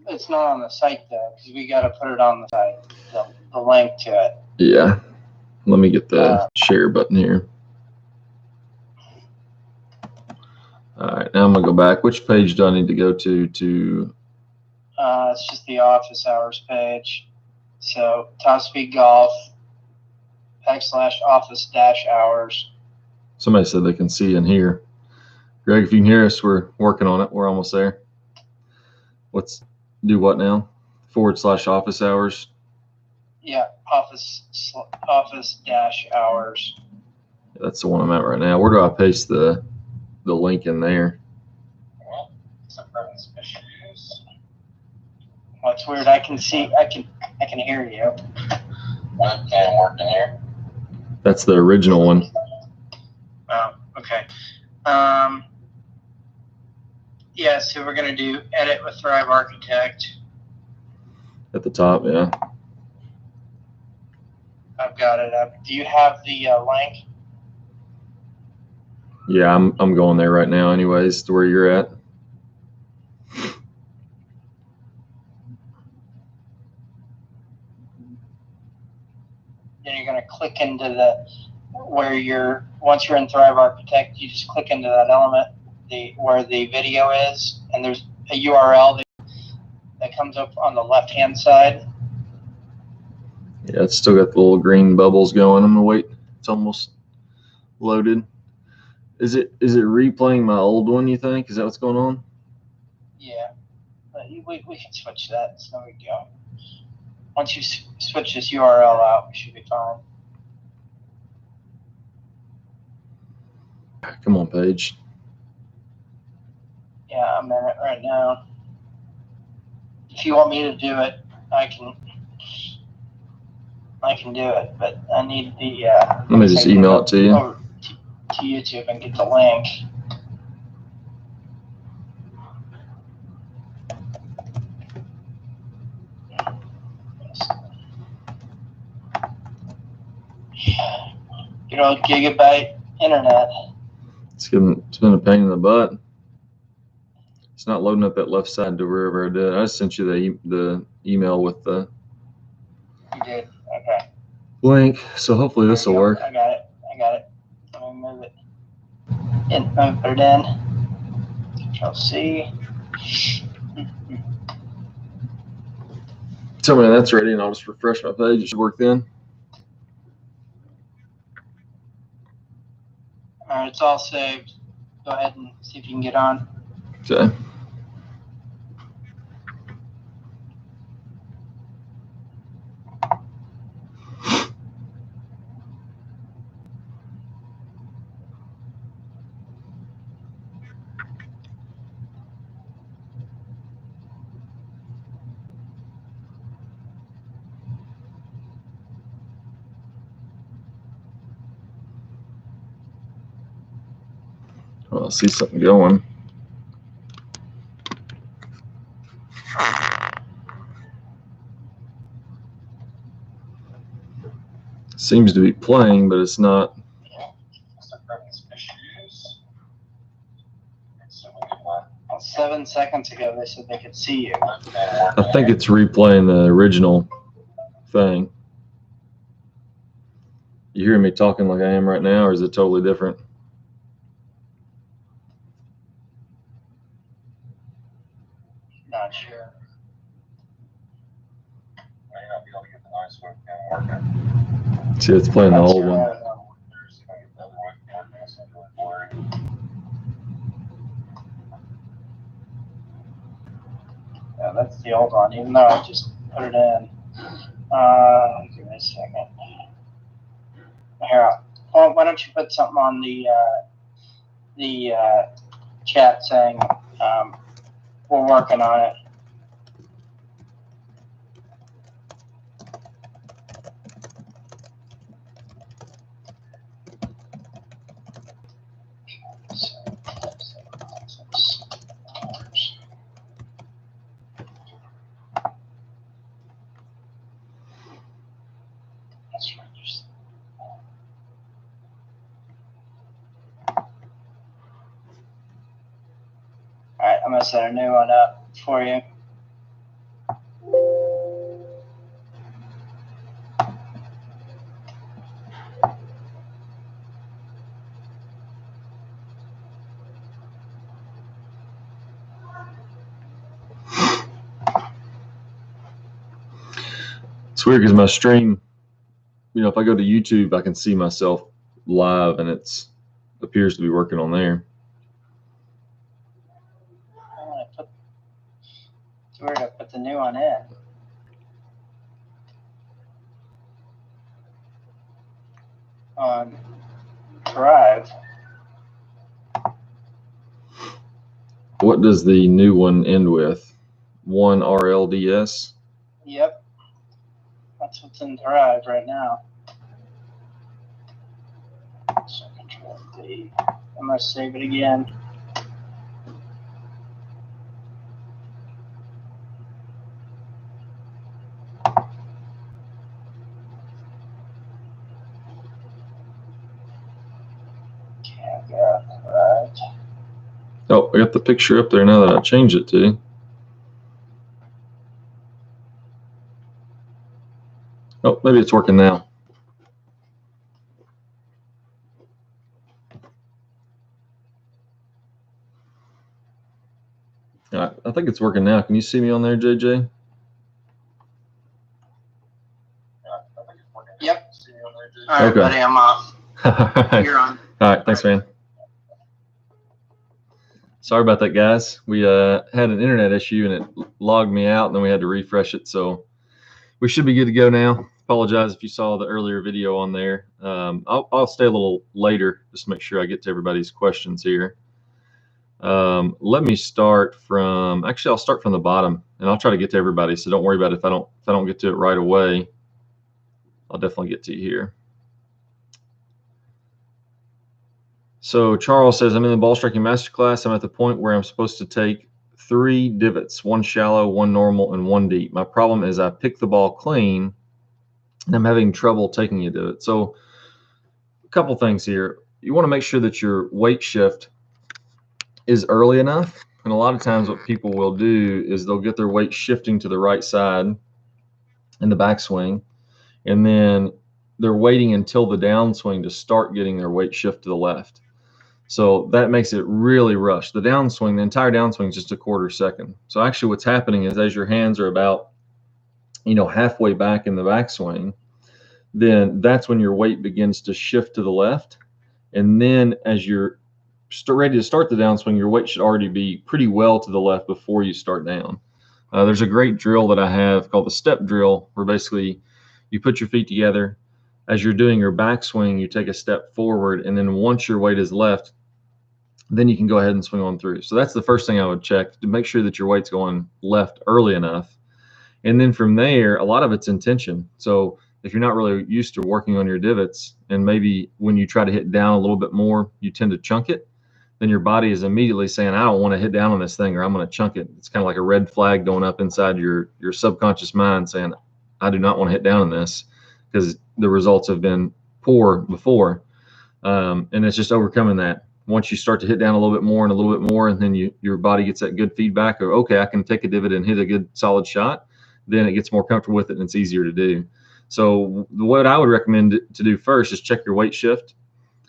It's not on the site though, because we got to put it on the site. The link to it. Yeah. Let me get the share button here. All right, now I'm gonna go back. Which page do I need to go to? It's just the office hours page. So Top Speed Golf /office-hours. Somebody said they can see and hear. Greg, if you can hear us, we're working on it. We're almost there. Let's do what now? /office hours. Yeah, office-hours. That's the one I'm at right now. Where do I paste the link in there? What's weird? I can see. I can hear you. Webcam working here. That's the original one. Oh, okay. Yeah, so we're gonna do edit with Thrive Architect. At the top, yeah. I've got it up. Do you have the link? Yeah, I'm going there right now anyways, to where you're at. Then you're going to click into once you're in Thrive Architect, you just click into that element, where the video is, and there's a URL that comes up on the left-hand side. Yeah, it's still got the little green bubbles going. I'm gonna wait. It's almost loaded. Is it replaying my old one, you think? Is that what's going on? Yeah, but we can switch that. So there we go. Once you switch this URL out, we should be fine. Come on, Paige. Yeah, I'm in it right now. If you want me to do it, I can do it, but I need the. Let me just email it to you. Over to YouTube and get the link. Good old gigabyte internet. It's been a pain in the butt. It's not loading up that left side to wherever I did. I just sent you the email with the. You did? Okay. Link. So hopefully this will work. I got it. Let me move it. And put it in. Control-C. Tell me when that's ready, and I'll just refresh my page. It should work then. All right, it's all saved. Go ahead and see if you can get on. Okay. Well, I see something going. Seems to be playing, but it's not. 7 seconds ago, they said they could see you. I think it's replaying the original thing. You hear me talking like I am right now, or is it totally different? Not sure. See, it's playing the old one. Yeah, that's the old one, even though I just put it in. Give me a second. Here, why don't you put something on the chat saying we're working on it. All right, I'm gonna set a new one up for you. It's weird because my stream, if I go to YouTube, I can see myself live, and it appears to be working on there. Where to put the new one in? On Drive. What does the new one end with? 1 RLDS? Yep. That's what's in Drive right now. So Control D. I'm going to save it again. Right. Oh, I got the picture up there now that I changed it to. Oh, maybe it's working now. All right, I think it's working now. Can you see me on there, JJ? Yep. All right, Okay. buddy, I'm off. You're on. All right, thanks, man. Sorry about that, guys. We had an internet issue, and it logged me out, and then we had to refresh it. So we should be good to go now. Apologize if you saw the earlier video on there. I'll stay a little later just to make sure I get to everybody's questions here. Let me start from, actually, I'll start from the bottom, and I'll try to get to everybody. So don't worry about it if I don't get to it right away. I'll definitely get to you here. So Charles says, I'm in the ball striking masterclass. I'm at the point where I'm supposed to take 3 divots, 1 shallow, 1 normal, and 1 deep. My problem is I pick the ball clean, and I'm having trouble taking a divot. So a couple things here. You want to make sure that your weight shift is early enough. And a lot of times what people will do is they'll get their weight shifting to the right side in the backswing, and then they're waiting until the downswing to start getting their weight shift to the left. So that makes it really rush. The downswing, the entire downswing is just a quarter second. So actually what's happening is as your hands are about, halfway back in the backswing, then that's when your weight begins to shift to the left. And then as you're ready to start the downswing, your weight should already be pretty well to the left before you start down. There's a great drill that I have called the step drill, where basically you put your feet together. As you're doing your backswing, you take a step forward, and then once your weight is left, then you can go ahead and swing on through. So that's the first thing I would check, to make sure that your weight's going left early enough. And then from there, a lot of it's intention. So if you're not really used to working on your divots, and maybe when you try to hit down a little bit more, you tend to chunk it, then your body is immediately saying, I don't want to hit down on this thing, or I'm going to chunk it. It's kind of like a red flag going up inside your subconscious mind saying, I do not want to hit down on this, because the results have been poor before. And it's just overcoming that. Once you start to hit down a little bit more and a little bit more, and then your body gets that good feedback of, okay, I can take a divot and hit a good solid shot, then it gets more comfortable with it and it's easier to do. So what I would recommend to do first is check your weight shift.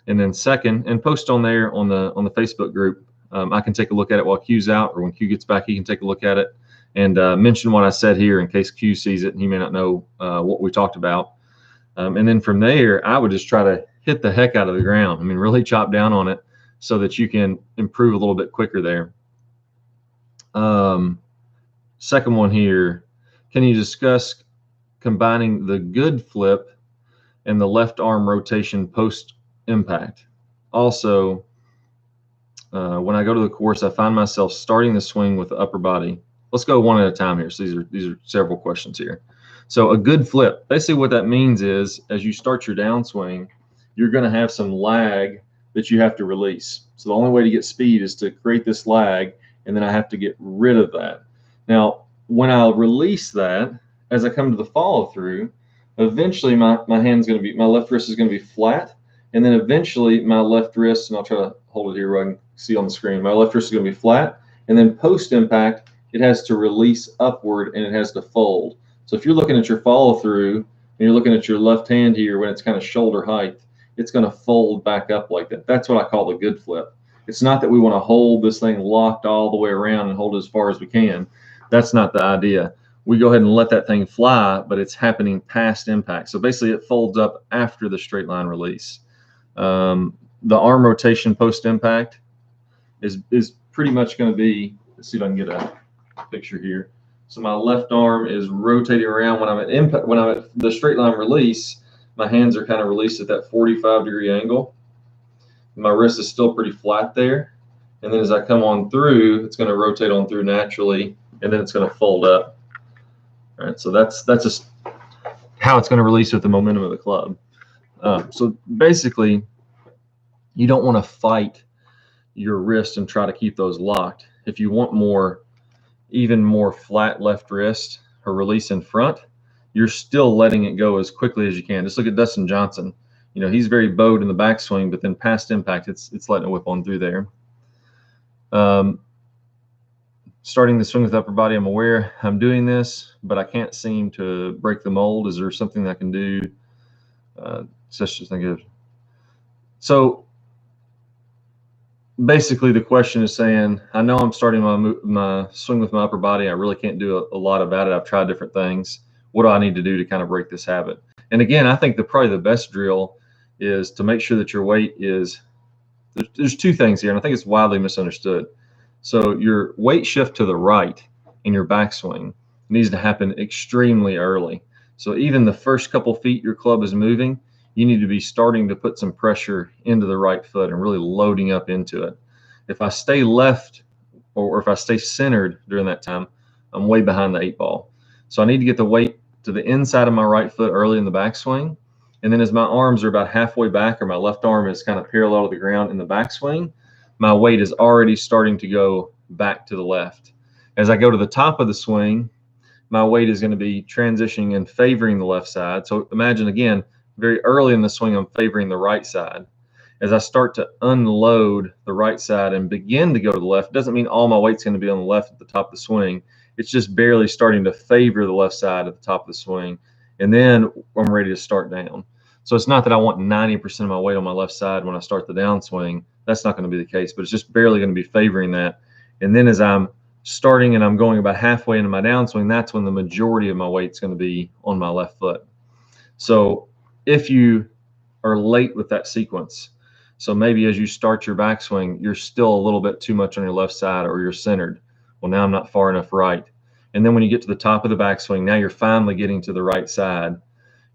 And then second, and post on there on the Facebook group. I can take a look at it while Q's out, or when Q gets back, he can take a look at it and mention what I said here in case Q sees it and he may not know what we talked about. And then from there, I would just try to hit the heck out of the ground. I mean, really chop down on it so that you can improve a little bit quicker there. Second one here, can you discuss combining the good flip and the left arm rotation post impact? Also, when I go to the course, I find myself starting the swing with the upper body. Let's go one at a time here. So these are several questions here. So a good flip, basically what that means is as you start your downswing, you're going to have some lag that you have to release. So the only way to get speed is to create this lag, and then I have to get rid of that. Now, when I release that, as I come to the follow through, eventually my hand's going to be, my left wrist is going to be flat, and then eventually my left wrist, and I'll try to hold it here where I can see on the screen, my left wrist is going to be flat, and then post impact, it has to release upward and it has to fold. So if you're looking at your follow through and you're looking at your left hand here when it's kind of shoulder height, it's going to fold back up like that. That's what I call the good flip. It's not that we want to hold this thing locked all the way around and hold it as far as we can. That's not the idea. we go ahead and let that thing fly, but it's happening past impact. So basically it folds up after the straight line release. The arm rotation post impact is pretty much going to be, let's see if I can get a picture here. So my left arm is rotating around when I'm at impact. When I'm at the straight line release, my hands are kind of released at that 45-degree angle. My wrist is still pretty flat there. And then as I come on through, it's going to rotate on through naturally, and then it's going to fold up. All right, so that's just how it's going to release with the momentum of the club. So basically, you don't want to fight your wrist and try to keep those locked. If you want even more flat left wrist or release in front, you're still letting it go as quickly as you can. Just look at Dustin Johnson. You know, he's very bowed in the backswing, but then past impact, it's letting it whip on through there. Starting the swing with upper body, I'm aware I'm doing this, but I can't seem to break the mold. Is there something that I can do? Such as think of. So basically, the question is saying, I know I'm starting my swing with my upper body. I really can't do a lot about it. I've tried different things. What do I need to do to kind of break this habit? And again, I think probably the best drill is to make sure that your weight is. There's two things here, and I think it's widely misunderstood. So your weight shift to the right in your backswing needs to happen extremely early. So even the first couple feet your club is moving, you need to be starting to put some pressure into the right foot and really loading up into it. If I stay left or if I stay centered during that time, I'm way behind the 8-ball. So I need to get the weight to the inside of my right foot early in the backswing. And then as my arms are about halfway back, or my left arm is kind of parallel to the ground in the backswing, my weight is already starting to go back to the left. As I go to the top of the swing, my weight is going to be transitioning and favoring the left side. So imagine, again, very early in the swing, I'm favoring the right side. As I start to unload the right side and begin to go to the left, it doesn't mean all my weight's going to be on the left at the top of the swing. It's just barely starting to favor the left side at the top of the swing. And then I'm ready to start down. So it's not that I want 90% of my weight on my left side when I start the downswing. That's not going to be the case, but it's just barely going to be favoring that. And then as I'm starting and I'm going about halfway into my downswing, that's when the majority of my weight's going to be on my left foot. So if you are late with that sequence, so maybe as you start your backswing, you're still a little bit too much on your left side, or you're centered. Well, now I'm not far enough right. And then when you get to the top of the backswing, now you're finally getting to the right side.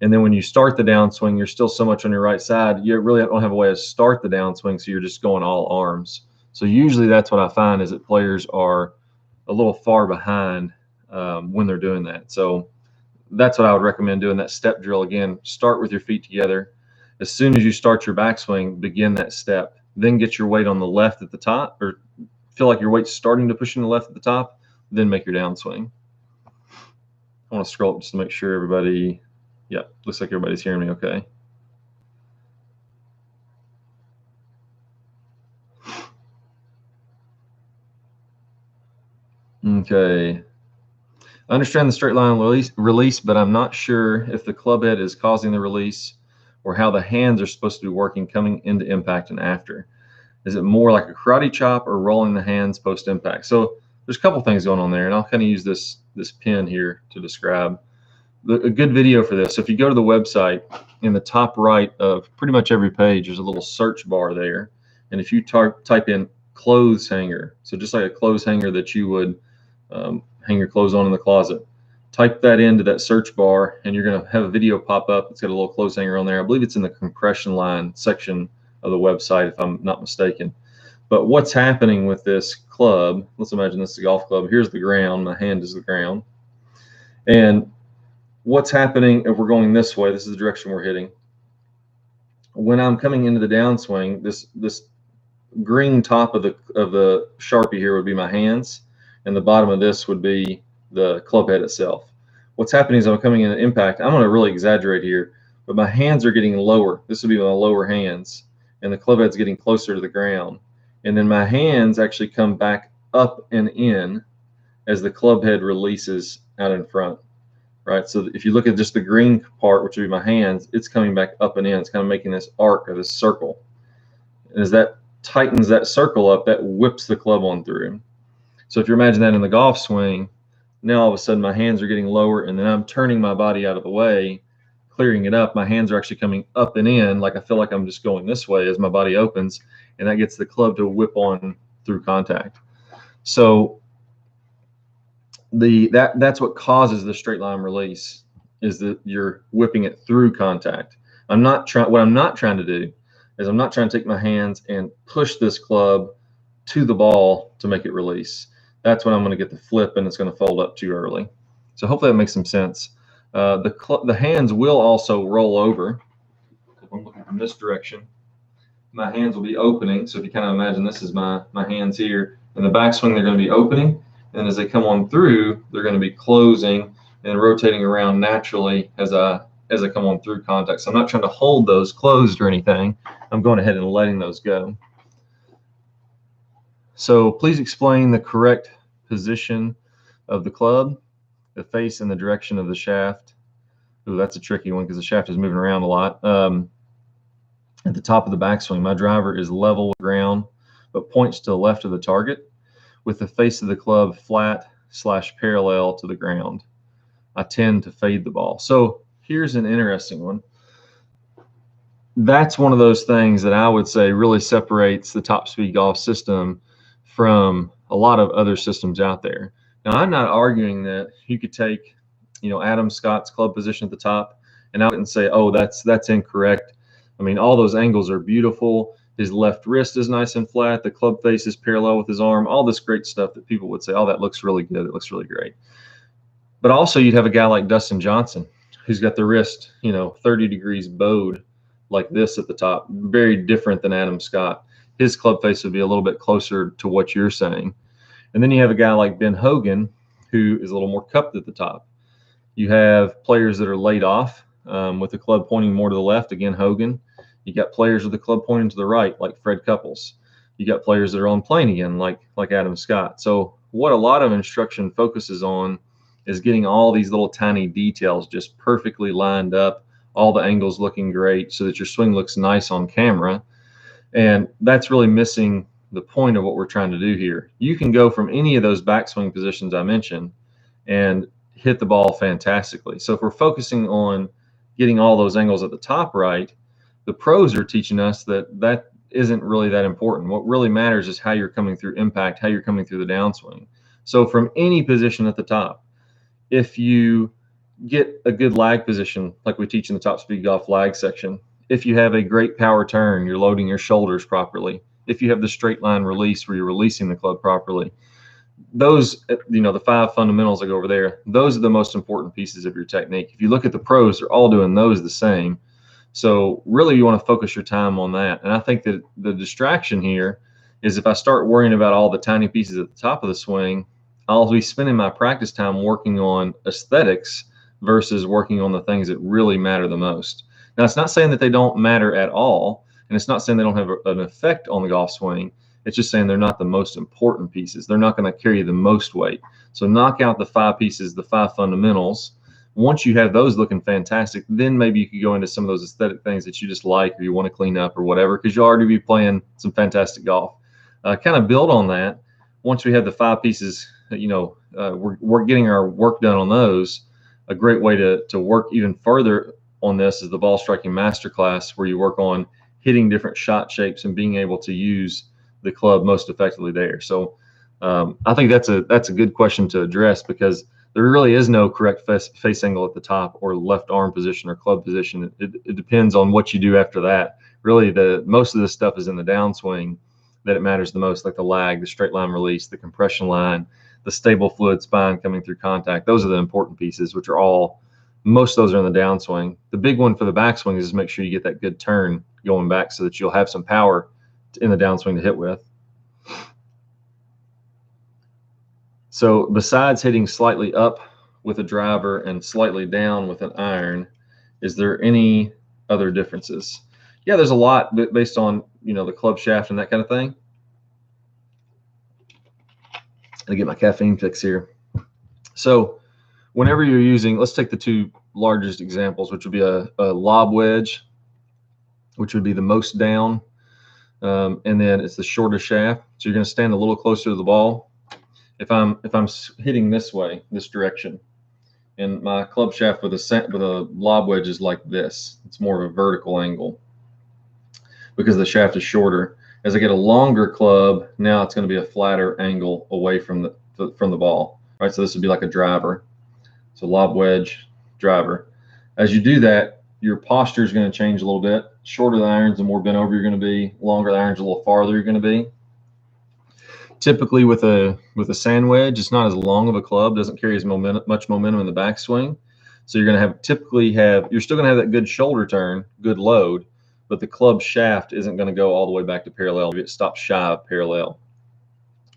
And then when you start the downswing, you're still so much on your right side, you really don't have a way to start the downswing, so you're just going all arms. So usually that's what I find, is that players are a little far behind when they're doing that. So that's what I would recommend doing, that step drill. Again, start with your feet together. As soon as you start your backswing, begin that step. Then get your weight on the left at the top, or feel like your weight's starting to push in the left at the top, then make your downswing. I want to scroll up just to make sure everybody, yeah, looks like everybody's hearing me okay. Okay. I understand the straight line release, but I'm not sure if the club head is causing the release or how the hands are supposed to be working coming into impact and after. Is it more like a karate chop or rolling the hands post impact? So there's a couple things going on there, and I'll kind of use this pen here to describe. A good video for this. So if you go to the website, in the top right of pretty much every page, there's a little search bar there. And if you type in clothes hanger, so just like a clothes hanger that you would hang your clothes on in the closet, type that into that search bar, and you're going to have a video pop up. It's got a little clothes hanger on there. I believe it's in the compression line section of the website, if I'm not mistaken. But what's happening with this club, let's imagine this is a golf club. Here's the ground. My hand is the ground. And what's happening if we're going this way, this is the direction we're hitting. When I'm coming into the downswing, this green top of the Sharpie here would be my hands, and the bottom of this would be the club head itself. What's happening is I'm coming into impact. I'm going to really exaggerate here, but my hands are getting lower. This would be my lower hands, and the club head's getting closer to the ground. And then my hands actually come back up and in as the club head releases out in front. Right, so if you look at just the green part, which would be my hands, it's coming back up and in. It's kind of making this arc or this circle. And as that tightens that circle up, that whips the club on through. So if you imagine that in the golf swing, Now all of a sudden my hands are getting lower, and then I'm turning my body out of the way, clearing it up. My hands are actually coming up and in, like I feel like I'm just going this way as my body opens, and that gets the club to whip on through contact. So that's what causes the straight line release, is that you're whipping it through contact. What I'm not trying to do is I'm not trying to take my hands and push this club to the ball to make it release. That's when I'm going to get the flip and it's going to fold up too early. So hopefully that makes some sense. The hands will also roll over. If I'm looking from this direction, my hands will be opening. So if you kind of imagine this is my hands here. In the backswing, they're going to be opening. And as they come on through, they're going to be closing and rotating around naturally as I come on through contact. So I'm not trying to hold those closed or anything. I'm going ahead and letting those go. So please explain the correct position of the club, the face and the direction of the shaft. Ooh, that's a tricky one because the shaft is moving around a lot. At the top of the backswing, my driver is level with ground, but points to the left of the target, with the face of the club flat/parallel to the ground. I tend to fade the ball. So here's an interesting one. That's one of those things that I would say really separates the Top Speed Golf system from a lot of other systems out there. Now, I'm not arguing that you could take, Adam Scott's club position at the top, and I wouldn't say, oh, that's incorrect. I mean, all those angles are beautiful. His left wrist is nice and flat. The club face is parallel with his arm. All this great stuff that people would say, oh, that looks really good. It looks really great. But also you'd have a guy like Dustin Johnson, who's got the wrist, 30 degrees bowed like this at the top. Very different than Adam Scott. His club face would be a little bit closer to what you're saying. And then you have a guy like Ben Hogan, who is a little more cupped at the top. You have players that are laid off with the club pointing more to the left. Again, Hogan. You got players with the club pointing to the right, like Fred Couples. You got players that are on plane again, like Adam Scott. So what a lot of instruction focuses on is getting all these little tiny details just perfectly lined up, all the angles looking great so that your swing looks nice on camera. And that's really missing the point of what we're trying to do here. You can go from any of those backswing positions I mentioned and hit the ball fantastically. So if we're focusing on getting all those angles at the top right, the pros are teaching us that isn't really that important. What really matters is how you're coming through impact, how you're coming through the downswing. So from any position at the top, if you get a good lag position, like we teach in the Top Speed Golf lag section, if you have a great power turn, you're loading your shoulders properly, if you have the straight line release where you're releasing the club properly, those, the 5 fundamentals that go over there, those are the most important pieces of your technique. If you look at the pros, they're all doing those the same. So really you want to focus your time on that. And I think that the distraction here is if I start worrying about all the tiny pieces at the top of the swing, I'll be spending my practice time working on aesthetics versus working on the things that really matter the most. Now, it's not saying that they don't matter at all, and it's not saying they don't have an effect on the golf swing. It's just saying they're not the most important pieces. They're not going to carry the most weight. So knock out the 5 pieces, the 5 fundamentals. Once you have those looking fantastic, then maybe you could go into some of those aesthetic things that you just like or you want to clean up or whatever, because you'll already be playing some fantastic golf. Kind of build on that. Once we have the 5 pieces, we're getting our work done on those. A great way to work even further on this is the ball striking masterclass, where you work on hitting different shot shapes and being able to use the club most effectively there. So I think that's a good question to address, because there really is no correct face angle at the top or left arm position or club position. It depends on what you do after that. Really, most of this stuff is in the downswing that it matters the most, like the lag, the straight line release, the compression line, the stable fluid spine coming through contact. Those are the important pieces, which are most of those are in the downswing. The big one for the backswing is make sure you get that good turn going back so that you'll have some power in the downswing to hit with. So besides hitting slightly up with a driver and slightly down with an iron, is there any other differences? Yeah, there's a lot based on, the club shaft and that kind of thing. Let me get my caffeine fix here. So whenever you're using, let's take the 2 largest examples, which would be a lob wedge, which would be the most down, and then it's the shortest shaft. So you're going to stand a little closer to the ball. if I'm hitting this way, this direction, and my club shaft with a lob wedge is like this, it's more of a vertical angle because the shaft is shorter. As I get a longer club, now it's going to be a flatter angle away from the ball. Right, so this would be like a driver. So lob wedge, driver. As you do that, your posture is going to change a little bit. Shorter the irons, the more bent over you're going to be. Longer the irons, a little farther you're going to be. Typically with a sand wedge, it's not as long of a club, doesn't carry as much momentum in the backswing. So you're going to you're still going to have that good shoulder turn, good load, but the club shaft isn't going to go all the way back to parallel. It stops shy of parallel.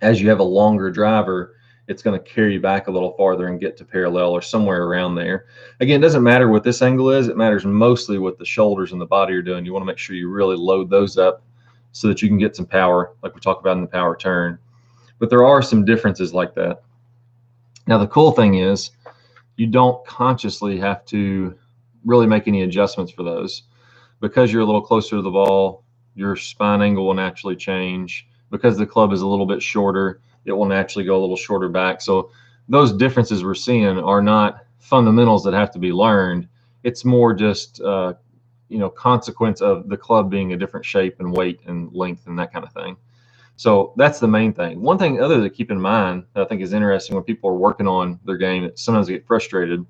As you have a longer driver, it's going to carry you back a little farther and get to parallel or somewhere around there. Again, it doesn't matter what this angle is. It matters mostly what the shoulders and the body are doing. You want to make sure you really load those up so that you can get some power, like we talked about in the power turn. But there are some differences like that. Now, the cool thing is you don't consciously have to really make any adjustments for those. Because you're a little closer to the ball, your spine angle will naturally change. Because the club is a little bit shorter, it will naturally go a little shorter back. So those differences we're seeing are not fundamentals that have to be learned. It's more just consequence of the club being a different shape and weight and length and that kind of thing. So that's the main thing. One thing other to keep in mind that I think is interesting when people are working on their game, sometimes they get frustrated.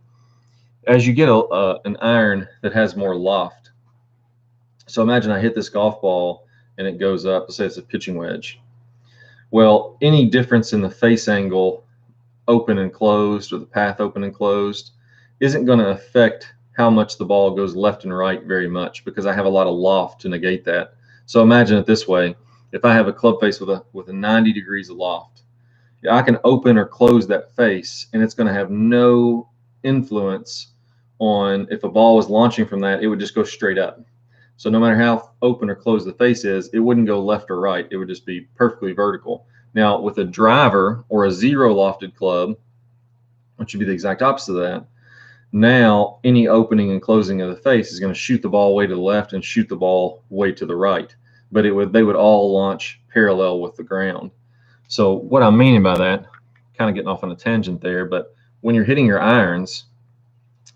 As you get an iron that has more loft. So imagine I hit this golf ball and it goes up. Let's say it's a pitching wedge. Well, any difference in the face angle open and closed or the path open and closed isn't going to affect how much the ball goes left and right very much because I have a lot of loft to negate that. So imagine it this way. If I have a club face with a 90 degrees of loft, I can open or close that face and it's going to have no influence on if a ball was launching from that, it would just go straight up. So no matter how open or closed the face is, it wouldn't go left or right. It would just be perfectly vertical. Now, with a driver or a zero lofted club, which would be the exact opposite of that, now any opening and closing of the face is going to shoot the ball way to the left and shoot the ball way to the right. But they would all launch parallel with the ground. So what I'm meaning by that, kind of getting off on a tangent there, but when you're hitting your irons,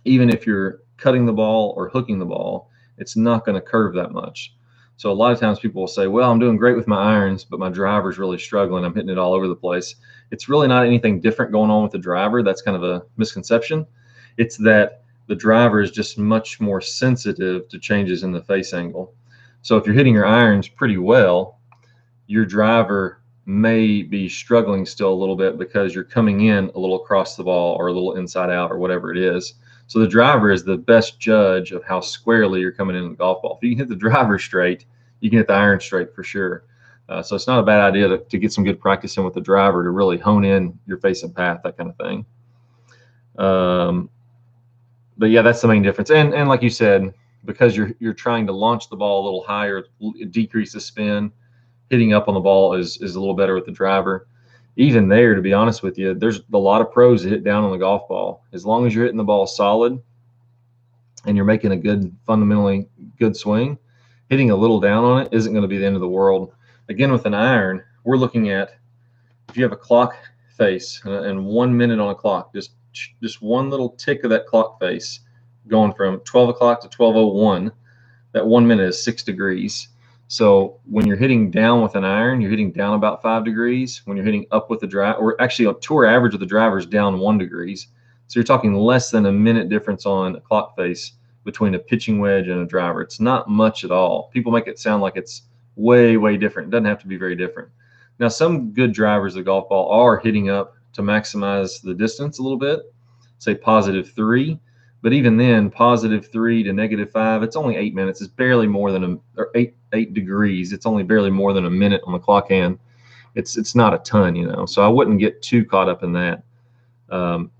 even if you're cutting the ball or hooking the ball, it's not going to curve that much. So a lot of times people will say, well, I'm doing great with my irons, but my driver's really struggling. I'm hitting it all over the place. It's really not anything different going on with the driver. That's kind of a misconception. It's that the driver is just much more sensitive to changes in the face angle. So if you're hitting your irons pretty well, your driver may be struggling still a little bit because you're coming in a little across the ball or a little inside out or whatever it is. So the driver is the best judge of how squarely you're coming in the golf ball. If you can hit the driver straight, you can hit the iron straight for sure. So it's not a bad idea to get some good practice in with the driver to really hone in your face and path, that kind of thing. But yeah, that's the main difference. And like you said, because you're trying to launch the ball a little higher, decrease the spin, hitting up on the ball is a little better with the driver. Even there, to be honest with you, there's a lot of pros that hit down on the golf ball. As long as you're hitting the ball solid and you're making a fundamentally good swing, hitting a little down on it isn't going to be the end of the world. Again, with an iron, we're looking at, if you have a clock face and 1 minute on a clock, just one little tick of that clock face going from 12 o'clock to 12:01, that 1 minute is 6 degrees. So when you're hitting down with an iron, you're hitting down about 5 degrees. When you're hitting up with the driver, or actually a tour average of the driver is down 1 degree. So you're talking less than a minute difference on a clock face between a pitching wedge and a driver. It's not much at all. People make it sound like it's way, way different. It doesn't have to be very different. Now, some good drivers of the golf ball are hitting up to maximize the distance a little bit, say +3. But even then, +3 to -5, it's only 8 minutes. It's barely more than eight degrees. It's only barely more than a minute on the clock hand. It's not a ton, So I wouldn't get too caught up in that.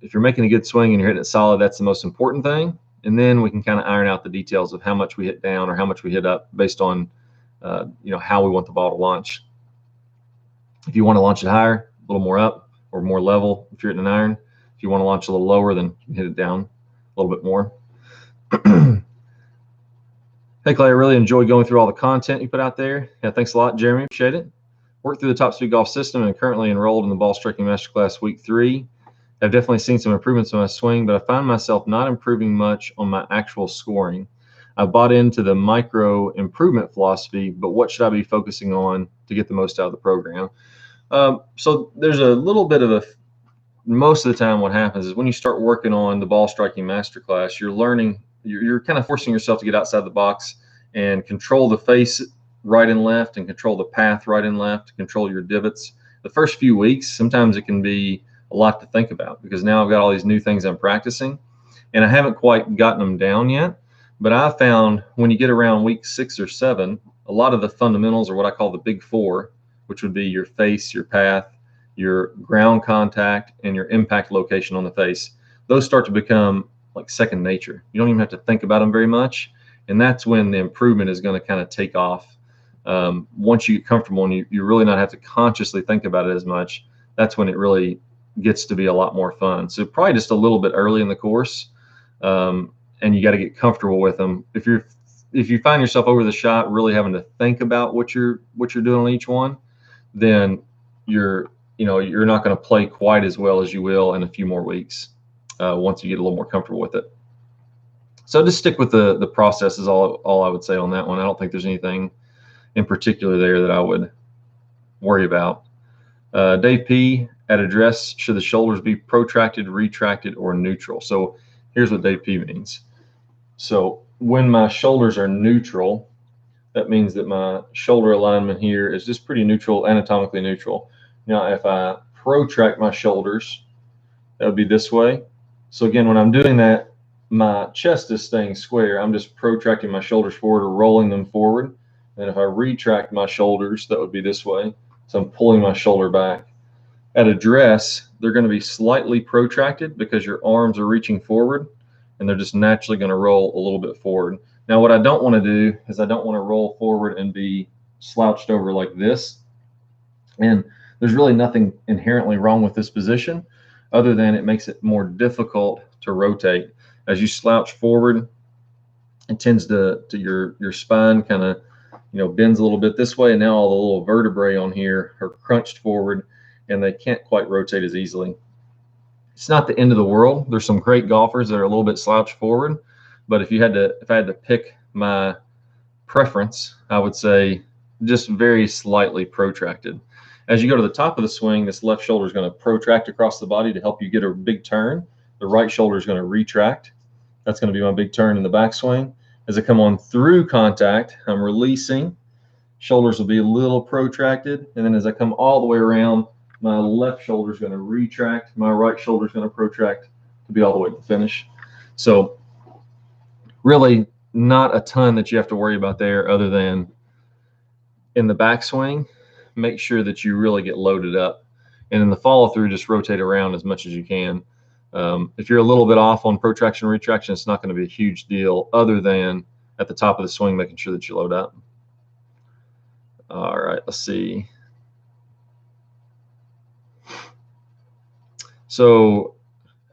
If you're making a good swing and you're hitting it solid, that's the most important thing. And then we can kind of iron out the details of how much we hit down or how much we hit up based on, how we want the ball to launch. If you want to launch it higher, a little more up or more level, if you're hitting an iron. If you want to launch a little lower, then you can hit it down a little bit more. Hey, Clay, I really enjoyed going through all the content you put out there. Yeah, thanks a lot, Jeremy. Appreciate it. Worked through the Top Speed Golf system and currently enrolled in the Ball Striking Masterclass Week 3. I've definitely seen some improvements in my swing, but I find myself not improving much on my actual scoring. I bought into the micro improvement philosophy, but what should I be focusing on to get the most out of the program? So there's a little bit of most of the time what happens is when you start working on the Ball Striking Masterclass, you're learning, you're kind of forcing yourself to get outside the box and control the face right and left and control the path right and left, control your divots. The first few weeks, sometimes it can be a lot to think about because now I've got all these new things I'm practicing and I haven't quite gotten them down yet. But I found when you get around week 6 or 7, a lot of the fundamentals are what I call the big 4, which would be your face, your path, your ground contact, and your impact location on the face. Those start to become like second nature. You don't even have to think about them very much. And that's when the improvement is going to kind of take off. Once you get comfortable and you really not have to consciously think about it as much, that's when it really gets to be a lot more fun. So probably just a little bit early in the course. And you got to get comfortable with them. If you find yourself over the shot really having to think about what you're doing on each one, then you're not going to play quite as well as you will in a few more weeks once you get a little more comfortable with it. So just stick with the process is all I would say on that one. I don't think there's anything in particular there that I would worry about. Dave P. At address, should the shoulders be protracted, retracted, or neutral? So here's what Dave P. means. So when my shoulders are neutral, that means that my shoulder alignment here is just pretty neutral, anatomically neutral. Now, if I protract my shoulders, that would be this way. So again, when I'm doing that, my chest is staying square. I'm just protracting my shoulders forward or rolling them forward. And if I retract my shoulders, that would be this way. So I'm pulling my shoulder back. At address, they're going to be slightly protracted because your arms are reaching forward and they're just naturally going to roll a little bit forward. Now, what I don't want to do is I don't want to roll forward and be slouched over like this. And there's really nothing inherently wrong with this position other than it makes it more difficult to rotate. As you slouch forward, it tends to your spine kind of bends a little bit this way, and now all the little vertebrae on here are crunched forward and they can't quite rotate as easily. It's not the end of the world. There's some great golfers that are a little bit slouched forward, but if I had to pick my preference, I would say just very slightly protracted. As you go to the top of the swing, this left shoulder is going to protract across the body to help you get a big turn. The right shoulder is going to retract. That's going to be my big turn in the backswing. As I come on through contact, I'm releasing. Shoulders will be a little protracted. And then as I come all the way around, my left shoulder is going to retract. My right shoulder is going to protract to be all the way to the finish. So really not a ton that you have to worry about there other than in the backswing, make sure that you really get loaded up. And in the follow through, just rotate around as much as you can. If you're a little bit off on protraction and retraction, it's not going to be a huge deal other than at the top of the swing, making sure that you load up. All right, let's see. So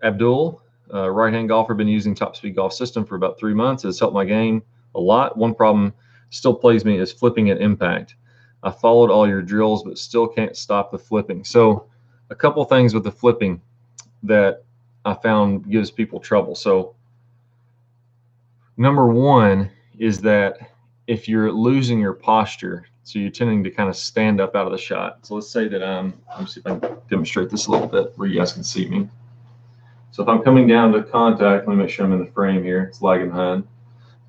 Abdul, right-hand golfer, been using Top Speed Golf System for about 3 months. It's helped my game a lot. One problem still plagues me is flipping at impact. I followed all your drills, but still can't stop the flipping. So a couple things with the flipping that I found gives people trouble. So number one is that if you're losing your posture, so you're tending to kind of stand up out of the shot. So let's say that let me see if I can demonstrate this a little bit where you guys can see me. So if I'm coming down to contact, let me make sure I'm in the frame here. It's lagging behind.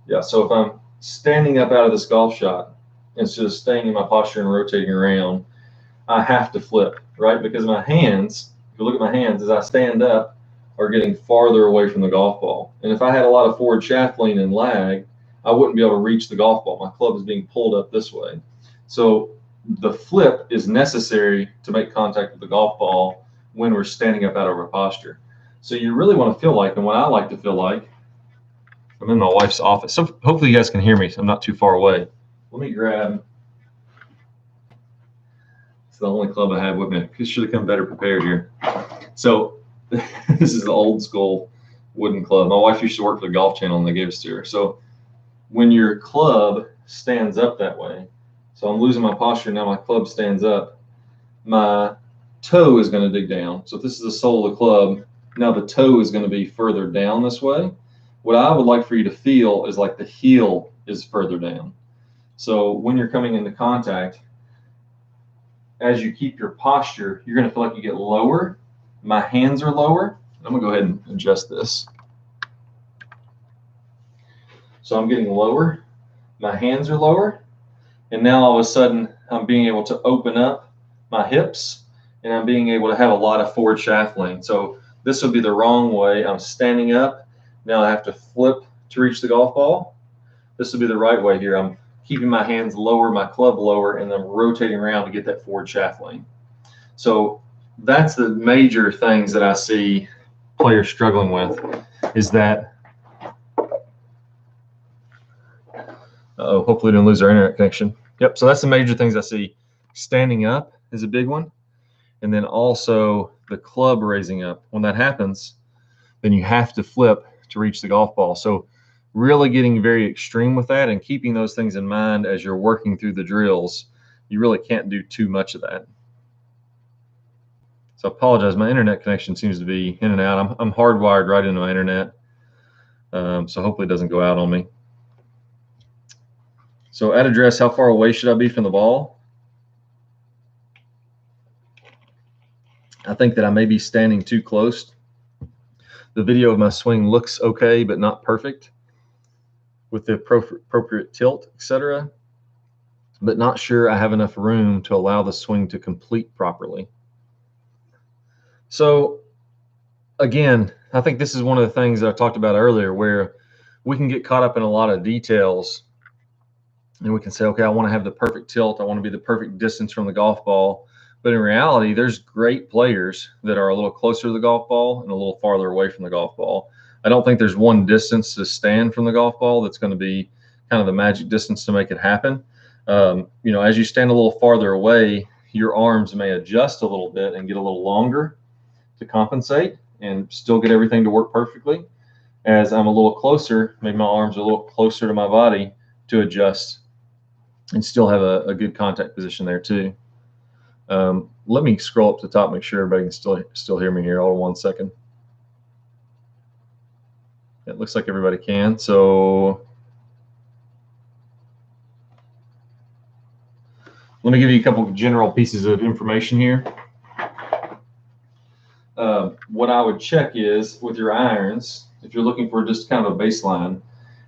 Yeah, so if I'm standing up out of this golf shot, instead of staying in my posture and rotating around, I have to flip, right? Because my hands, if you look at my hands, as I stand up, are getting farther away from the golf ball. And if I had a lot of forward shaft lean and lag, I wouldn't be able to reach the golf ball. My club is being pulled up this way. So the flip is necessary to make contact with the golf ball when we're standing up out of our posture. So you really want to feel like, and what I like to feel like, I'm in my wife's office. So hopefully you guys can hear me. So I'm not too far away. Let me grab. It's the only club I have with me. I should have come better prepared here. So this is the old school wooden club. My wife used to work for the Golf Channel and they gave us to her. So when your club stands up that way, So I'm losing my posture. Now my club stands up. My toe is going to dig down. So if this is the sole of the club, now the toe is going to be further down this way. What I would like for you to feel is like the heel is further down. So when you're coming into contact, as you keep your posture, you're going to feel like you get lower. My hands are lower. I'm going to go ahead and adjust this. So I'm getting lower. My hands are lower. And now all of a sudden, I'm being able to open up my hips, and I'm being able to have a lot of forward shaft lean. So this would be the wrong way. I'm standing up. Now I have to flip to reach the golf ball. This would be the right way here. I'm keeping my hands lower, my club lower, and I'm rotating around to get that forward shaft lean. So that's the major things that I see players struggling with, is that, hopefully we didn't lose our internet connection. Yep, so that's the major things I see. Standing up is a big one. And then also the club raising up. When that happens, then you have to flip to reach the golf ball. So really getting very extreme with that and keeping those things in mind as you're working through the drills. You really can't do too much of that. So I apologize. My internet connection seems to be in and out. I'm hardwired right into my internet. So hopefully it doesn't go out on me. So at address, how far away should I be from the ball? I think that I may be standing too close. The video of my swing looks okay, but not perfect with the appropriate tilt, etc. But not sure I have enough room to allow the swing to complete properly. So again, I think this is one of the things that I talked about earlier, where we can get caught up in a lot of details and we can say, okay, I want to have the perfect tilt. I want to be the perfect distance from the golf ball. But in reality, there's great players that are a little closer to the golf ball and a little farther away from the golf ball. I don't think there's one distance to stand from the golf ball that's going to be kind of the magic distance to make it happen. You know, as you stand a little farther away, your arms may adjust a little bit and get a little longer to compensate and still get everything to work perfectly. As I'm a little closer, maybe my arms are a little closer to my body to adjust and still have a good contact position there too. Let me scroll up to the top, make sure everybody can still hear me here. Hold on 1 second. It looks like everybody can. So let me give you a couple of general pieces of information here. What I would check is with your irons, if you're looking for just kind of a baseline,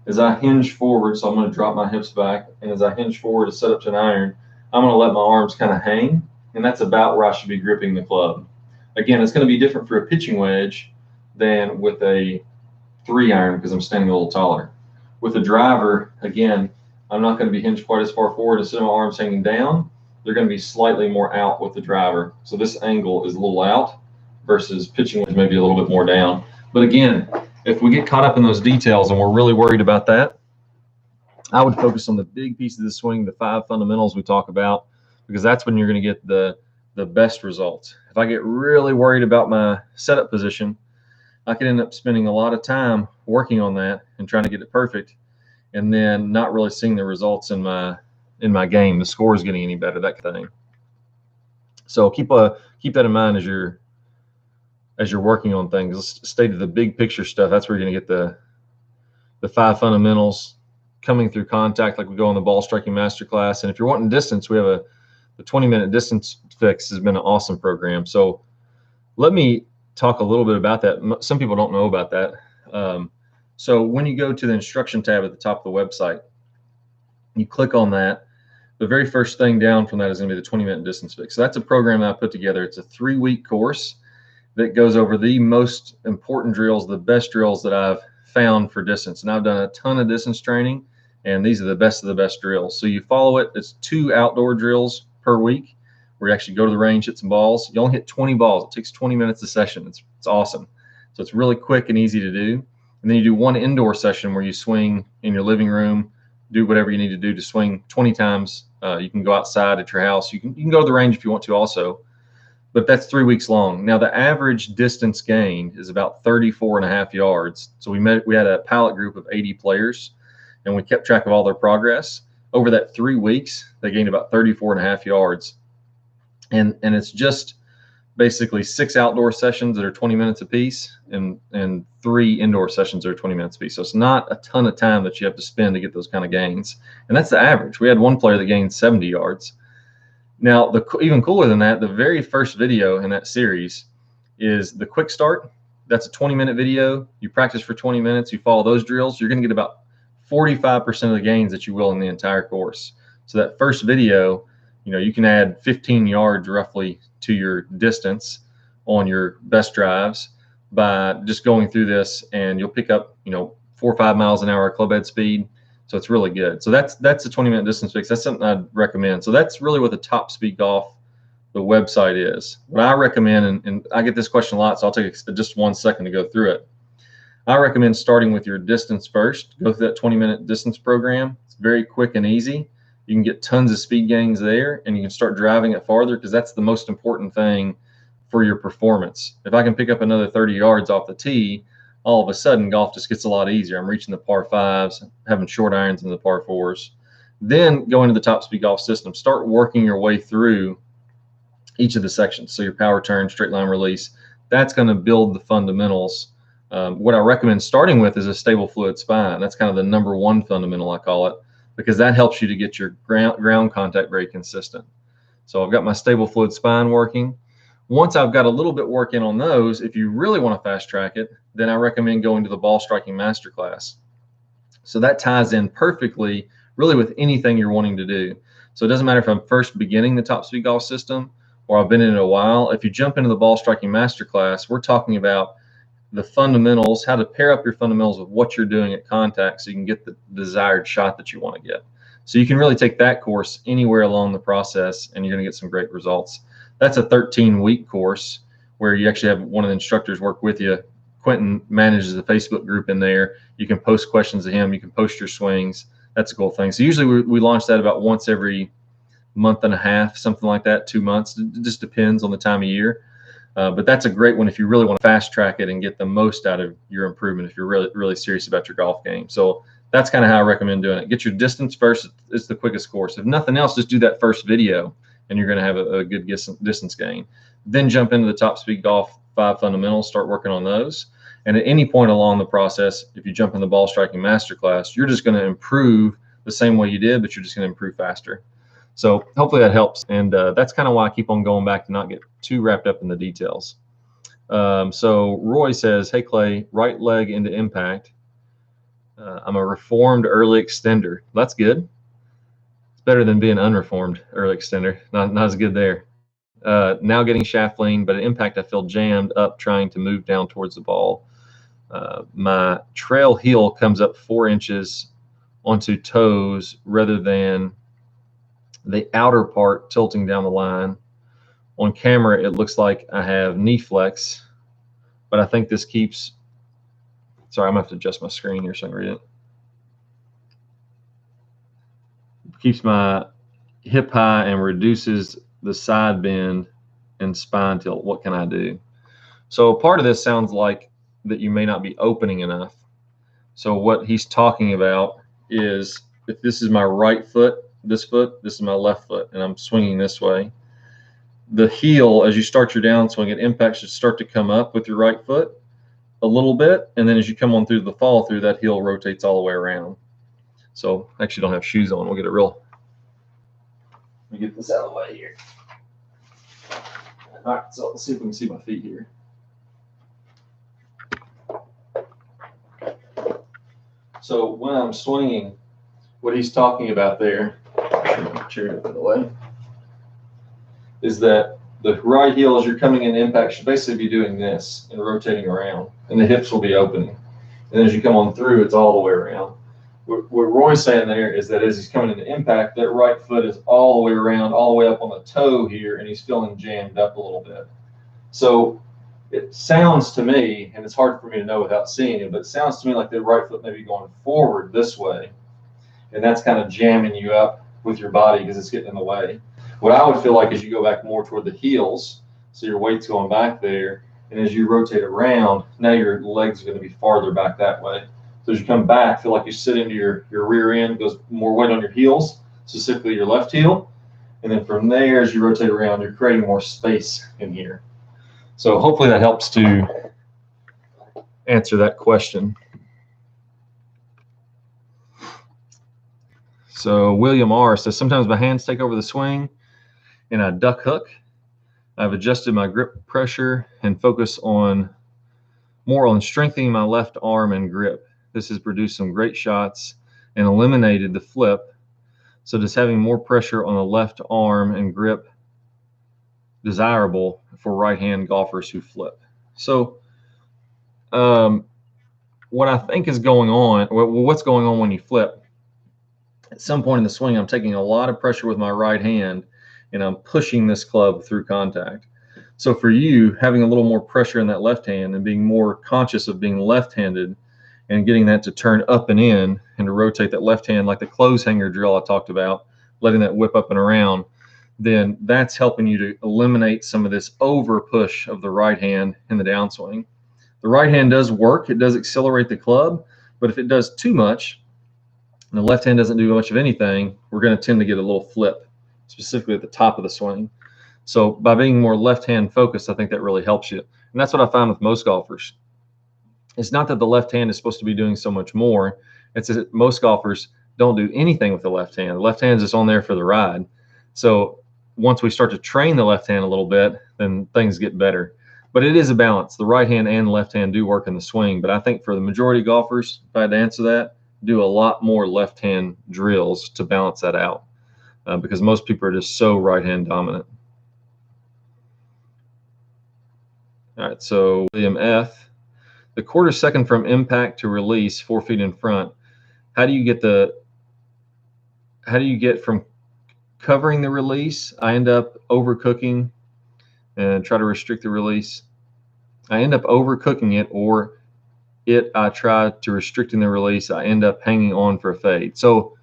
as I hinge forward, so I'm going to drop my hips back, and as I hinge forward to set up to an iron, I'm going to let my arms kind of hang, and that's about where I should be gripping the club. Again, it's going to be different for a pitching wedge than with a 3-iron because I'm standing a little taller. With a driver, again, I'm not going to be hinged quite as far forward. Instead of my arms hanging down, they're going to be slightly more out with the driver. So this angle is a little out versus pitching wedge maybe a little bit more down. But again, if we get caught up in those details and we're really worried about that, I would focus on the big piece of the swing, the 5 fundamentals we talk about, because that's when you're going to get the best results. If I get really worried about my setup position, I could end up spending a lot of time working on that and trying to get it perfect, and then not really seeing the results in my game, the score is getting any better, that kind of thing. So keep that in mind as you're working on things. Let's stay to the big picture stuff. That's where you're going to get the 5 fundamentals coming through contact, like we go on the ball striking masterclass. And if you're wanting distance, we have the 20-minute distance fix has been an awesome program. So let me talk a little bit about that. Some people don't know about that. So when you go to the instruction tab at the top of the website, you click on that. The very first thing down from that is going to be the 20-minute distance fix. So that's a program that I put together. It's a 3-week course that goes over the most important drills, the best drills that I've found for distance. And I've done a ton of distance training, and these are the best of the best drills. So you follow it. It's 2 outdoor drills per week where you actually go to the range, hit some balls. You only hit 20 balls. It takes 20 minutes a session. It's awesome. So it's really quick and easy to do. And then you do 1 indoor session where you swing in your living room, do whatever you need to do to swing 20 times. You can go outside at your house. You can go to the range if you want to also. But that's 3 weeks long. Now, the average distance gained is about 34.5 yards. So we had a pilot group of 80 players, and we kept track of all their progress. over that 3 weeks, they gained about 34.5 yards. And it's just basically 6 outdoor sessions that are 20 minutes apiece and 3 indoor sessions that are 20 minutes apiece. So it's not a ton of time that you have to spend to get those kind of gains. And that's the average. We had one player that gained 70 yards. Now, even cooler than that, the very first video in that series is the quick start. That's a 20-minute video. You practice for 20 minutes. You follow those drills. You're going to get about 45% of the gains that you will in the entire course. So that first video, you can add 15 yards roughly to your distance on your best drives by just going through this, and you'll pick up 4 or 5 miles an hour club head speed. So it's really good. So that's a 20-minute distance fix. That's something I'd recommend. So that's really what the Top Speed Golf, the website, is. What I recommend, and I get this question a lot, so I'll take just 1 second to go through it. I recommend starting with your distance first. Go through that 20-minute distance program. It's very quick and easy. You can get tons of speed gains there, and you can start driving it farther, because that's the most important thing for your performance. If I can pick up another 30 yards off the tee, all of a sudden golf just gets a lot easier. I'm reaching the par 5s, having short irons in the par 4s. Then go into the Top Speed Golf system. Start working your way through each of the sections. So your power turn, straight line release, that's going to build the fundamentals. What I recommend starting with is a stable fluid spine. That's kind of the number 1 fundamental, I call it, because that helps you to get your ground contact very consistent. So I've got my stable fluid spine working. Once I've got a little bit working on those, if you really want to fast track it, then I recommend going to the ball striking masterclass. So that ties in perfectly really with anything you're wanting to do. So it doesn't matter if I'm first beginning the Top Speed Golf system or I've been in it a while. If you jump into the ball striking masterclass, we're talking about the fundamentals, how to pair up your fundamentals with what you're doing at contact so you can get the desired shot that you want to get. So you can really take that course anywhere along the process, and you're going to get some great results. That's a 13-week course where you actually have one of the instructors work with you. Quentin manages the Facebook group in there. You can post questions to him. You can post your swings. That's a cool thing. So usually we launch that about once every month and a half, something like that, 2 months. It just depends on the time of year. But that's a great one if you really want to fast track it and get the most out of your improvement if you're really, really serious about your golf game. So that's kind of how I recommend doing it. Get your distance first. It's the quickest course. If nothing else, just do that first video, and you're going to have a good distance gain. Then jump into the Top Speed Golf 5 fundamentals, start working on those. And at any point along the process, if you jump in the ball striking masterclass, you're just going to improve the same way you did, but you're just going to improve faster. So hopefully that helps. And that's kind of why I keep on going back to not get too wrapped up in the details. So Roy says, hey, Clay, right leg into impact. I'm a reformed early extender. That's good. It's better than being unreformed early extender. Not as good there. Now getting shaft lean, but at impact I feel jammed up trying to move down towards the ball. My trail heel comes up 4 inches onto toes rather than the outer part tilting down the line. On camera, it looks like I have knee flex, but I think this keeps, sorry, I'm gonna have to adjust my screen here so I can read it. Keeps my hip high and reduces the side bend and spine tilt. What can I do? So part of this sounds like that you may not be opening enough. So what he's talking about is if this is my right foot, this is my left foot, and I'm swinging this way. The heel, as you start your downswing, at impact should start to come up with your right foot a little bit, and then as you come on through the follow through, that heel rotates all the way around. So I actually don't have shoes on. We'll get it real. Let me get this out of the way here. All right, so let's see if we can see my feet here. So when I'm swinging, what he's talking about there, chair out of the way, is that the right heel, as you're coming in impact, should basically be doing this and rotating around, and the hips will be opening. And as you come on through, it's all the way around. What Roy's saying there is that as he's coming into impact, that right foot is all the way around, all the way up on the toe here, and he's feeling jammed up a little bit. So it sounds to me, and it's hard for me to know without seeing it, but it sounds to me like the right foot may be going forward this way, and that's kind of jamming you up with your body because it's getting in the way. What I would feel like is you go back more toward the heels, so your weight's going back there, and as you rotate around, now your legs are going to be farther back that way. So as you come back, feel like you sit into your rear end, goes more weight on your heels, specifically your left heel. And then from there, as you rotate around, you're creating more space in here. So hopefully that helps to answer that question. So William R. says, sometimes my hands take over the swing and I duck hook. I've adjusted my grip pressure and focus more on strengthening my left arm and grip. This has produced some great shots and eliminated the flip. So does having more pressure on the left arm and grip desirable for right-hand golfers who flip? So what I think is going on, what's going on when you flip, at some point in the swing, I'm taking a lot of pressure with my right hand and I'm pushing this club through contact. So for you, having a little more pressure in that left hand and being more conscious of being left-handed and getting that to turn up and in and to rotate that left hand like the clothes hanger drill I talked about, letting that whip up and around, then that's helping you to eliminate some of this over push of the right hand in the downswing. The right hand does work. It does accelerate the club, but if it does too much and the left hand doesn't do much of anything, we're going to tend to get a little flip, specifically at the top of the swing. So by being more left-hand focused, I think that really helps you. And that's what I find with most golfers. It's not that the left hand is supposed to be doing so much more. It's that most golfers don't do anything with the left hand. The left hand is just on there for the ride. So once we start to train the left hand a little bit, then things get better. But it is a balance. The right hand and left hand do work in the swing. But I think for the majority of golfers, if I had to answer that, do a lot more left hand drills to balance that out. Because most people are just so right hand dominant. All right, so William F. The quarter second from impact to release 4 feet in front. How do you get from covering the release? I end up overcooking and try to restrict the release. I end up overcooking it, or I try to restricting the release. I end up hanging on for a fade. So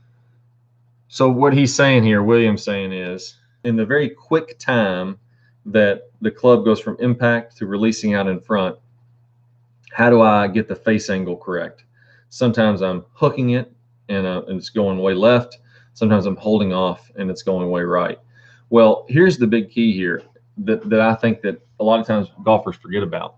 what he's saying here, William's saying, is in the very quick time that the club goes from impact to releasing out in front, how do I get the face angle correct? Sometimes I'm hooking it and it's going way left. Sometimes I'm holding off and it's going way right. Well, here's the big key here that I think that a lot of times golfers forget about,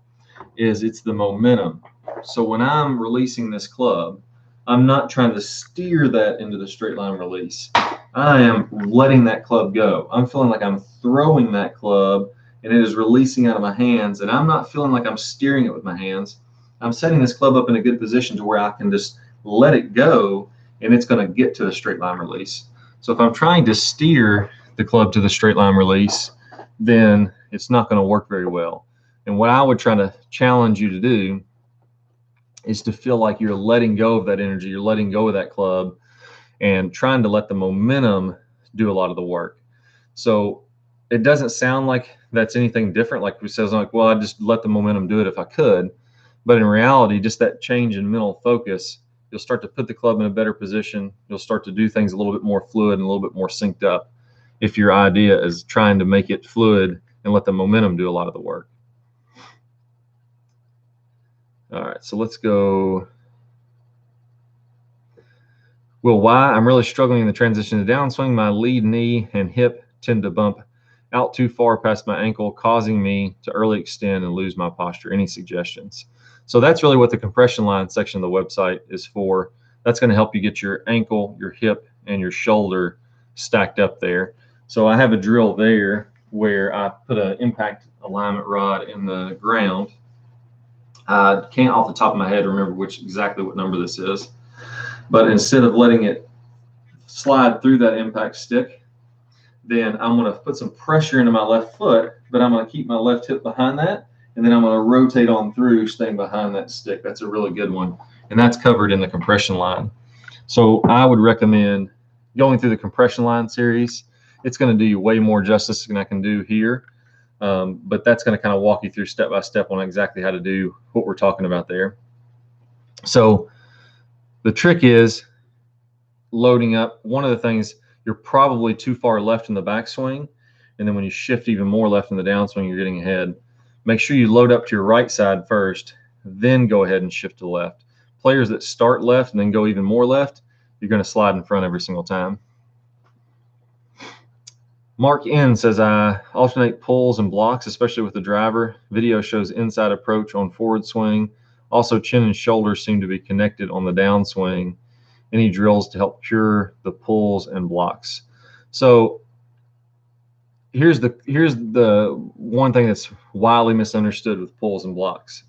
is it's the momentum. So when I'm releasing this club, I'm not trying to steer that into the straight line release. I am letting that club go. I'm feeling like I'm throwing that club and it is releasing out of my hands, and I'm not feeling like I'm steering it with my hands. I'm setting this club up in a good position to where I can just let it go and it's going to get to the straight line release. So if I'm trying to steer the club to the straight line release, then it's not going to work very well. And what I would try to challenge you to do is to feel like you're letting go of that energy, you're letting go of that club, and trying to let the momentum do a lot of the work. So it doesn't sound like that's anything different. Like we says, like, well, I'd just let the momentum do it if I could. But in reality, just that change in mental focus, you'll start to put the club in a better position. You'll start to do things a little bit more fluid and a little bit more synced up if your idea is trying to make it fluid and let the momentum do a lot of the work. All right, so let's go. Well, why? I'm really struggling in the transition to downswing. My lead knee and hip tend to bump out too far past my ankle, causing me to early extend and lose my posture. Any suggestions? So that's really what the compression line section of the website is for. That's going to help you get your ankle, your hip, and your shoulder stacked up there. So I have a drill there where I put an impact alignment rod in the ground. I can't off the top of my head remember exactly what number this is. But instead of letting it slide through that impact stick, then I'm going to put some pressure into my left foot, but I'm going to keep my left hip behind that, and then I'm going to rotate on through, staying behind that stick. That's a really good one, and that's covered in the compression line. So I would recommend going through the compression line series. It's going to do you way more justice than I can do here, but that's going to kind of walk you through step by step on exactly how to do what we're talking about there. So the trick is loading up. One of the things, you're probably too far left in the backswing, and then when you shift even more left in the downswing, you're getting ahead. Make sure you load up to your right side first, then go ahead and shift to the left. players that start left and then go even more left, you're going to slide in front every single time. Mark N says, I alternate pulls and blocks, especially with the driver. Video shows inside approach on forward swing. Also, chin and shoulders seem to be connected on the downswing. Any drills to help cure the pulls and blocks? So here's the one thing that's wildly misunderstood with pulls and blocks.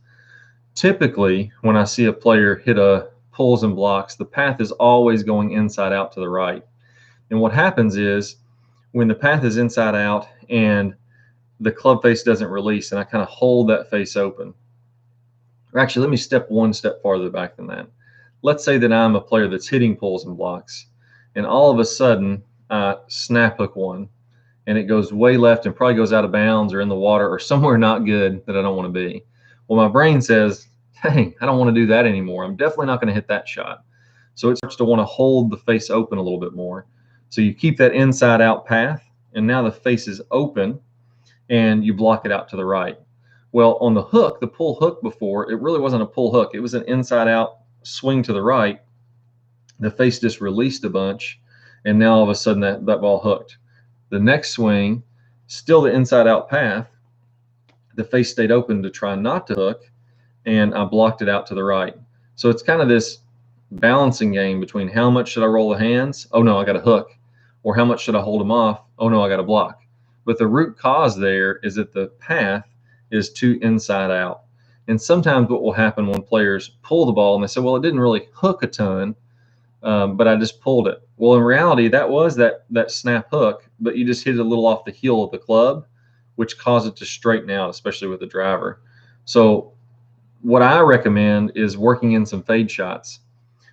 Typically, when I see a player hit a pulls and blocks, the path is always going inside out to the right. And what happens is, when the path is inside out and the club face doesn't release, and I kind of hold that face open. Or actually, let me step one step farther back than that. Let's say that I'm a player that's hitting pulls and blocks, and all of a sudden I snap hook one, and it goes way left and probably goes out of bounds or in the water or somewhere not good that I don't want to be. Well, my brain says, dang, I don't want to do that anymore. I'm definitely not going to hit that shot. So it starts to want to hold the face open a little bit more. So you keep that inside out path, and now the face is open, and you block it out to the right. Well, on the hook, the pull hook before, it really wasn't a pull hook. It was an inside out swing to the right. The face just released a bunch, and now all of a sudden that ball hooked. The next swing, still the inside out path, the face stayed open to try not to hook, and I blocked it out to the right. So it's kind of this balancing game between how much should I roll the hands? Oh no, I got to hook. Or how much should I hold them off? Oh no, I got to block. But the root cause there is that the path is too inside out. And sometimes what will happen when players pull the ball and they say, well, it didn't really hook a ton, but I just pulled it. Well, in reality, that was that snap hook, but you just hit it a little off the heel of the club, which caused it to straighten out, especially with the driver. So what I recommend is working in some fade shots.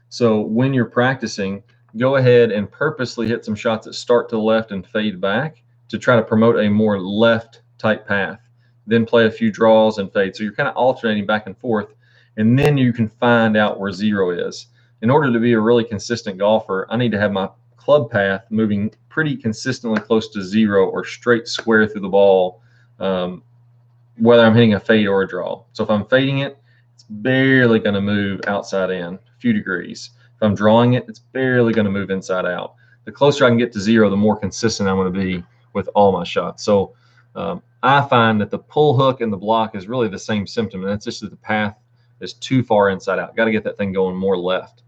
So when you're practicing, go ahead and purposely hit some shots that start to the left and fade back to try to promote a more left type path. Then play a few draws and fade. So you're kind of alternating back and forth, and then you can find out where zero is. In order to be a really consistent golfer, I need to have my club path moving pretty consistently close to zero or straight square through the ball, whether I'm hitting a fade or a draw. So if I'm fading it, it's barely going to move outside in, a few degrees. If I'm drawing it, it's barely going to move inside out. The closer I can get to zero, the more consistent I'm going to be with all my shots. So I find that the pull hook and the block is really the same symptom, and that's just that the path is too far inside out. Got to get that thing going more left.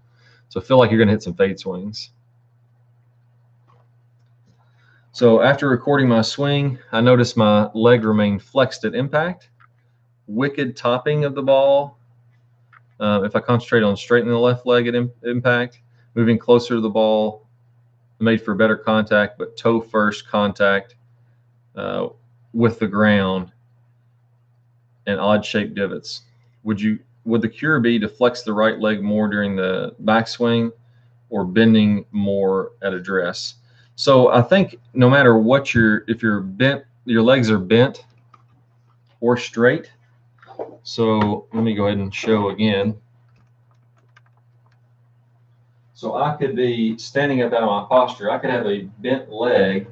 So feel like you're going to hit some fade swings. So after recording my swing, I noticed my leg remained flexed at impact. Wicked topping of the ball. If I concentrate on straightening the left leg at impact, moving closer to the ball, made for better contact, but toe first contact with the ground and odd shaped divots. Would the cure be to flex the right leg more during the backswing or bending more at address? So I think no matter what if you're bent, your legs are bent or straight. So let me go ahead and show again. So I could be standing up out of my posture. I could have a bent leg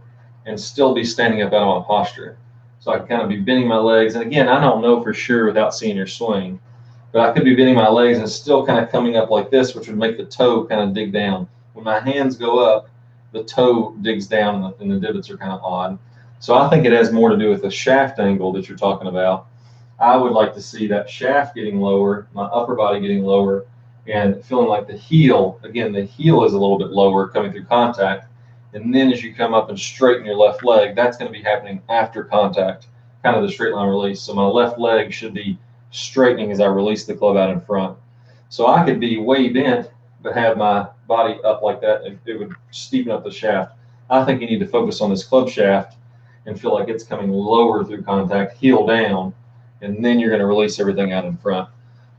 and still be standing up out of my posture. So I could kind of be bending my legs. And again, I don't know for sure without seeing your swing, but I could be bending my legs and still kind of coming up like this, which would make the toe kind of dig down. When my hands go up, the toe digs down and the divots are kind of odd. So I think it has more to do with the shaft angle that you're talking about. I would like to see that shaft getting lower, my upper body getting lower, and feeling like the heel, again, the heel is a little bit lower coming through contact. And then as you come up and straighten your left leg, that's going to be happening after contact, kind of the straight line release. So my left leg should be straightening as I release the club out in front. So I could be way bent, but have my body up like that, and it would steepen up the shaft. I think you need to focus on this club shaft and feel like it's coming lower through contact, heel down, and then you're going to release everything out in front.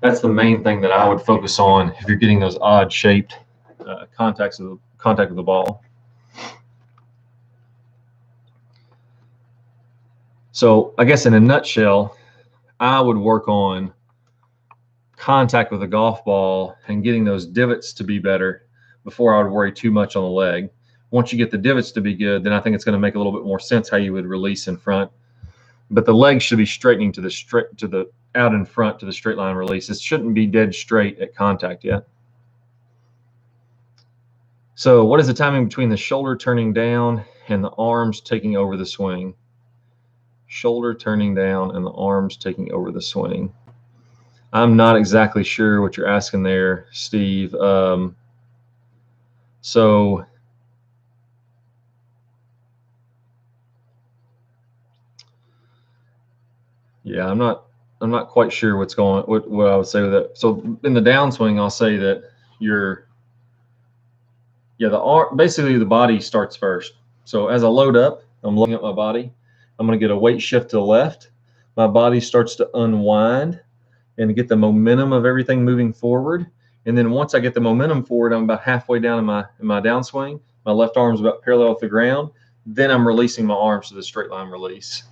That's the main thing that I would focus on if you're getting those odd shaped contact with the ball. So I guess in a nutshell, I would work on contact with a golf ball and getting those divots to be better before I would worry too much on the leg. Once you get the divots to be good, then I think it's going to make a little bit more sense how you would release in front. but the leg should be straightening to the out in front to the straight line release. It shouldn't be dead straight at contact yet. So what is the timing between the shoulder turning down and the arms taking over the swing? Shoulder turning down and the arms taking over the swing. I'm not exactly sure what you're asking there, Steve. So yeah, I'm not quite sure what I would say with that. So in the downswing, I'll say that basically the body starts first. So as I load up, I'm loading up my body. I'm going to get a weight shift to the left. My body starts to unwind and get the momentum of everything moving forward. And then once I get the momentum forward, I'm about halfway down in my downswing. My left arm's about parallel with the ground. Then I'm releasing my arms to the straight line release.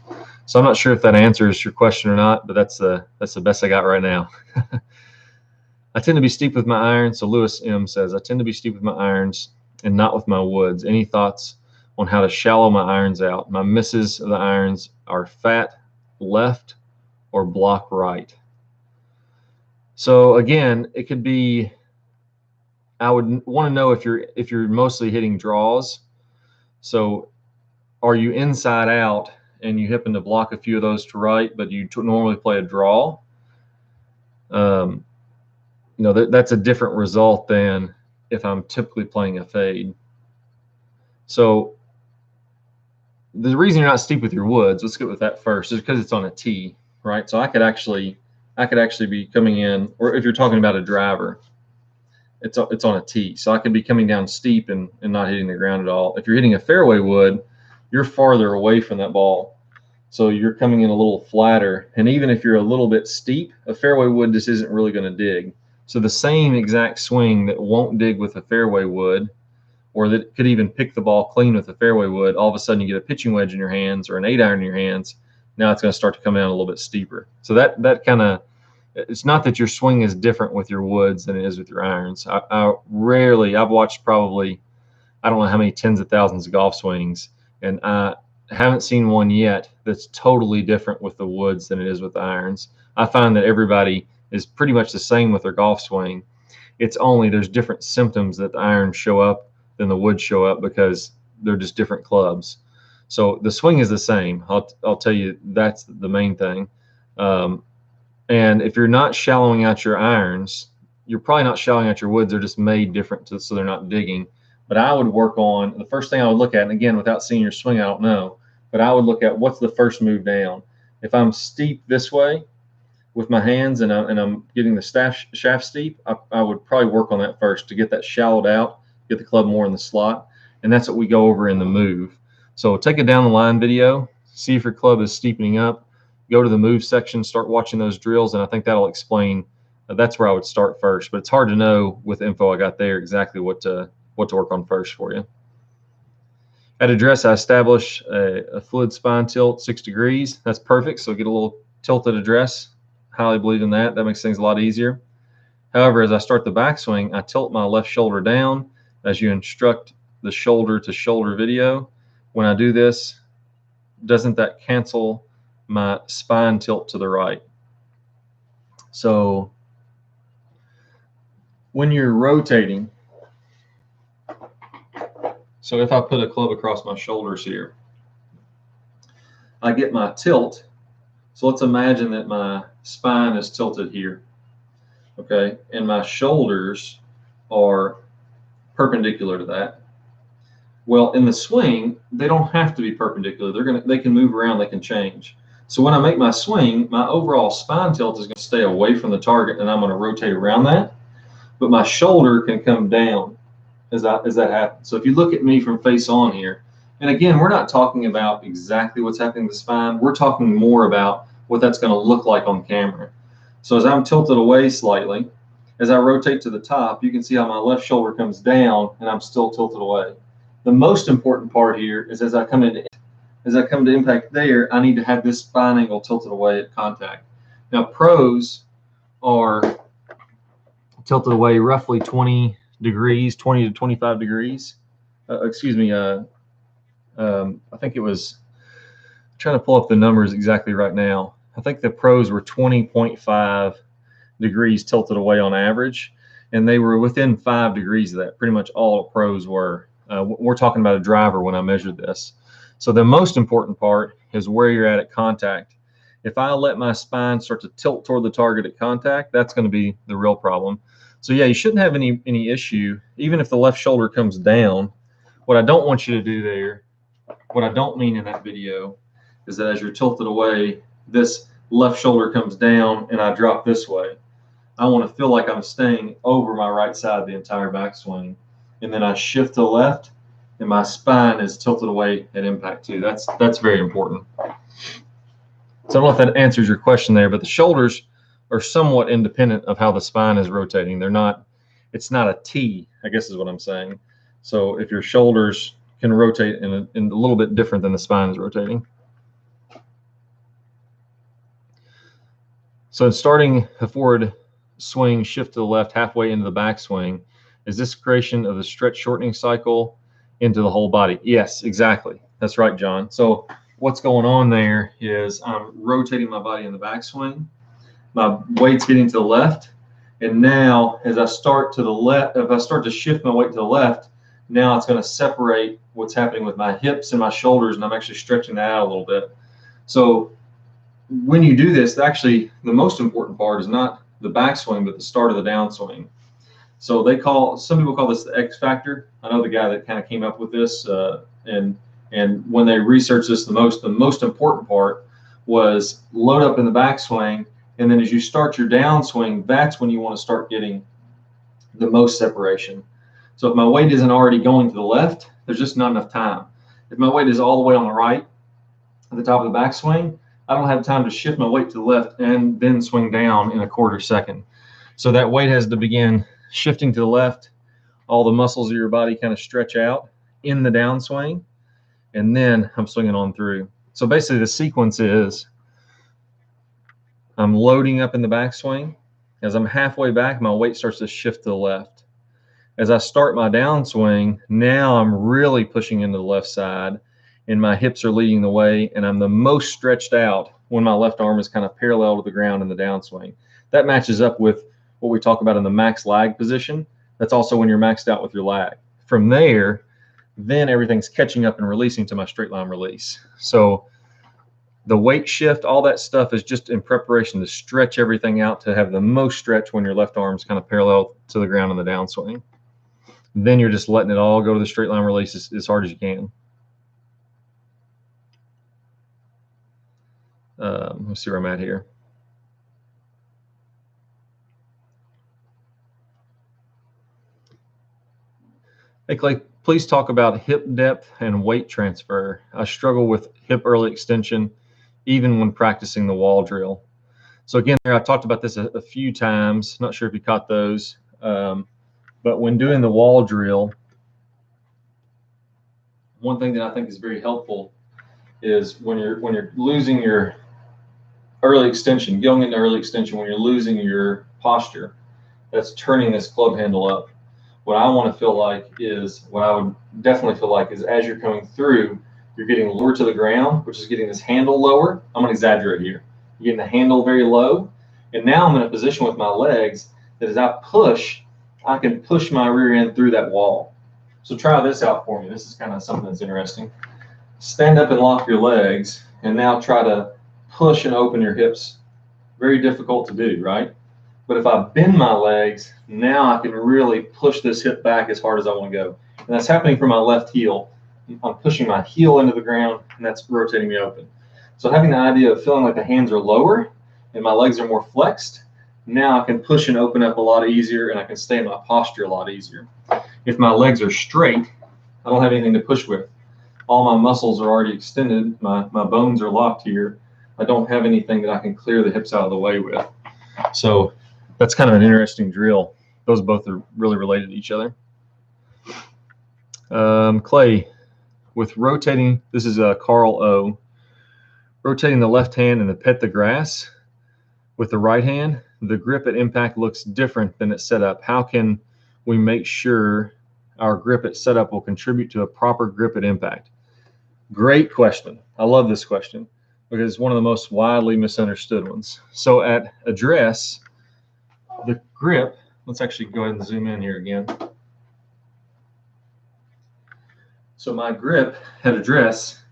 So I'm not sure if that answers your question or not, but that's the best I got right now. I tend to be steep with my irons. So Lewis M says, I tend to be steep with my irons and not with my woods. Any thoughts on how to shallow my irons out? My misses of the irons are fat left or block right. So again, it could be, I would want to know if you're mostly hitting draws. So are you inside out and you happen to block a few of those to right, but you normally play a draw? That's a different result than if I'm typically playing a fade. So the reason you're not steep with your woods, let's get with that first, is because it's on a tee, right? So I could actually be coming in, or if you're talking about a driver, it's on a tee. So I could be coming down steep and not hitting the ground at all. If you're hitting a fairway wood, you're farther away from that ball. So you're coming in a little flatter. And even if you're a little bit steep, a fairway wood just isn't really going to dig. So the same exact swing that won't dig with a fairway wood, or that could even pick the ball clean with a fairway wood, all of a sudden you get a pitching wedge in your hands or an 8-iron in your hands. Now it's going to start to come down a little bit steeper. So that kind of, it's not that your swing is different with your woods than it is with your irons. I've watched probably, I don't know how many tens of thousands of golf swings, and I haven't seen one yet that's totally different with the woods than it is with the irons. I find that everybody is pretty much the same with their golf swing. It's only there's different symptoms that the irons show up than the woods show up because they're just different clubs. So the swing is the same. I'll tell you that's the main thing. And if you're not shallowing out your irons, you're probably not shallowing out your woods. They're just made different so they're not digging. But I would work on, the first thing I would look at, and again, without seeing your swing, I don't know, but I would look at what's the first move down. If I'm steep this way with my hands and I'm getting the shaft steep, I would probably work on that first to get that shallowed out, get the club more in the slot. And that's what we go over in the move. So take a down the line video, see if your club is steepening up, go to the move section, start watching those drills, and I think that'll explain, that's where I would start first. But it's hard to know with the info I got there exactly what to work on first for you. At address, I establish a fluid spine tilt 6 degrees. That's perfect. So get a little tilted address. Highly believe in that. That makes things a lot easier. However, as I start the backswing, I tilt my left shoulder down as you instruct the shoulder to shoulder video. When I do this, doesn't that cancel my spine tilt to the right? So when you're rotating, so if I put a club across my shoulders here, I get my tilt. So let's imagine that my spine is tilted here, okay, and my shoulders are perpendicular to that. Well, in the swing, they don't have to be perpendicular. They can move around, they can change. So when I make my swing, my overall spine tilt is going to stay away from the target, and I'm going to rotate around that. But my shoulder can come down as that happens. So if you look at me from face on here, and again, we're not talking about exactly what's happening to the spine. We're talking more about what that's going to look like on camera. So as I'm tilted away slightly, as I rotate to the top, you can see how my left shoulder comes down, and I'm still tilted away. The most important part here is as I come to impact there, I need to have this spine angle tilted away at contact. Now pros are tilted away roughly 20 degrees, 20 to 25 degrees. I think it was trying to pull up the numbers exactly right now. I think the pros were 20.5 degrees tilted away on average, and they were within 5 degrees of that. Pretty much all pros were. We're talking about a driver when I measured this. So the most important part is where you're at contact. If I let my spine start to tilt toward the target at contact, that's going to be the real problem. So yeah, you shouldn't have any issue, even if the left shoulder comes down. What I don't want you to do there, what I don't mean in that video, is that as you're tilted away, this left shoulder comes down and I drop this way. I want to feel like I'm staying over my right side the entire backswing. And then I shift to the left and my spine is tilted away at impact too. That's very important. So I don't know if that answers your question there, but the shoulders are somewhat independent of how the spine is rotating. They're not, it's not a T, I guess is what I'm saying. So if your shoulders can rotate in a little bit different than the spine is rotating. So starting a forward swing, shift to the left halfway into the backswing, is this creation of the stretch shortening cycle into the whole body? Yes, exactly. That's right, John. So what's going on there is I'm rotating my body in the backswing. My weight's getting to the left. And now as I start to the left, if I start to shift my weight to the left, now it's going to separate what's happening with my hips and my shoulders, and I'm actually stretching that out a little bit. So when you do this, actually the most important part is not the backswing, but the start of the downswing. So some people call this the X factor. I know the guy that kind of came up with this, and when they researched this the most important part was load up in the backswing, and then as you start your downswing, that's when you want to start getting the most separation. So if my weight isn't already going to the left, there's just not enough time. If my weight is all the way on the right at the top of the backswing, I don't have time to shift my weight to the left and then swing down in a quarter second. So that weight has to begin shifting to the left. All the muscles of your body kind of stretch out in the downswing, and then I'm swinging on through. So basically the sequence is I'm loading up in the backswing. As I'm halfway back, my weight starts to shift to the left. As I start my downswing, now I'm really pushing into the left side, and my hips are leading the way, and I'm the most stretched out when my left arm is kind of parallel to the ground in the downswing. That matches up with what we talk about in the max lag position. That's also when you're maxed out with your lag. From there, then everything's catching up and releasing to my straight line release. So the weight shift, all that stuff is just in preparation to stretch everything out to have the most stretch when your left arm's kind of parallel to the ground in the downswing. Then you're just letting it all go to the straight line release as hard as you can. Let's see where I'm at here. Hey Clay, please talk about hip depth and weight transfer. I struggle with hip early extension even when practicing the wall drill. So again, I talked about this a few times. Not sure if you caught those, but when doing the wall drill, one thing that I think is very helpful is when you're losing your early extension, going into early extension, when you're losing your posture, that's turning this club handle up. What I want to feel like is, what I would definitely feel like is, as you're coming through, you're getting lower to the ground, which is getting this handle lower. I'm going to exaggerate here. You're getting the handle very low. And now I'm in a position with my legs that as I push, I can push my rear end through that wall. So try this out for me. This is kind of something that's interesting. Stand up and lock your legs, and now try to push and open your hips. Very difficult to do, right? But if I bend my legs, now I can really push this hip back as hard as I want to go. And that's happening for my left heel. I'm pushing my heel into the ground, and that's rotating me open. So having the idea of feeling like the hands are lower and my legs are more flexed, now I can push and open up a lot easier, and I can stay in my posture a lot easier. If my legs are straight, I don't have anything to push with. All my muscles are already extended. My bones are locked here. I don't have anything that I can clear the hips out of the way with. So that's kind of an interesting drill. Those both are really related to each other. Clay, with rotating, this is Carl O. Rotating the left hand and the pet the grass with the right hand, the grip at impact looks different than at setup. How can we make sure our grip at setup will contribute to a proper grip at impact? Great question. I love this question because it's one of the most widely misunderstood ones. So at address, the grip, let's actually go ahead and zoom in here again. So my grip at address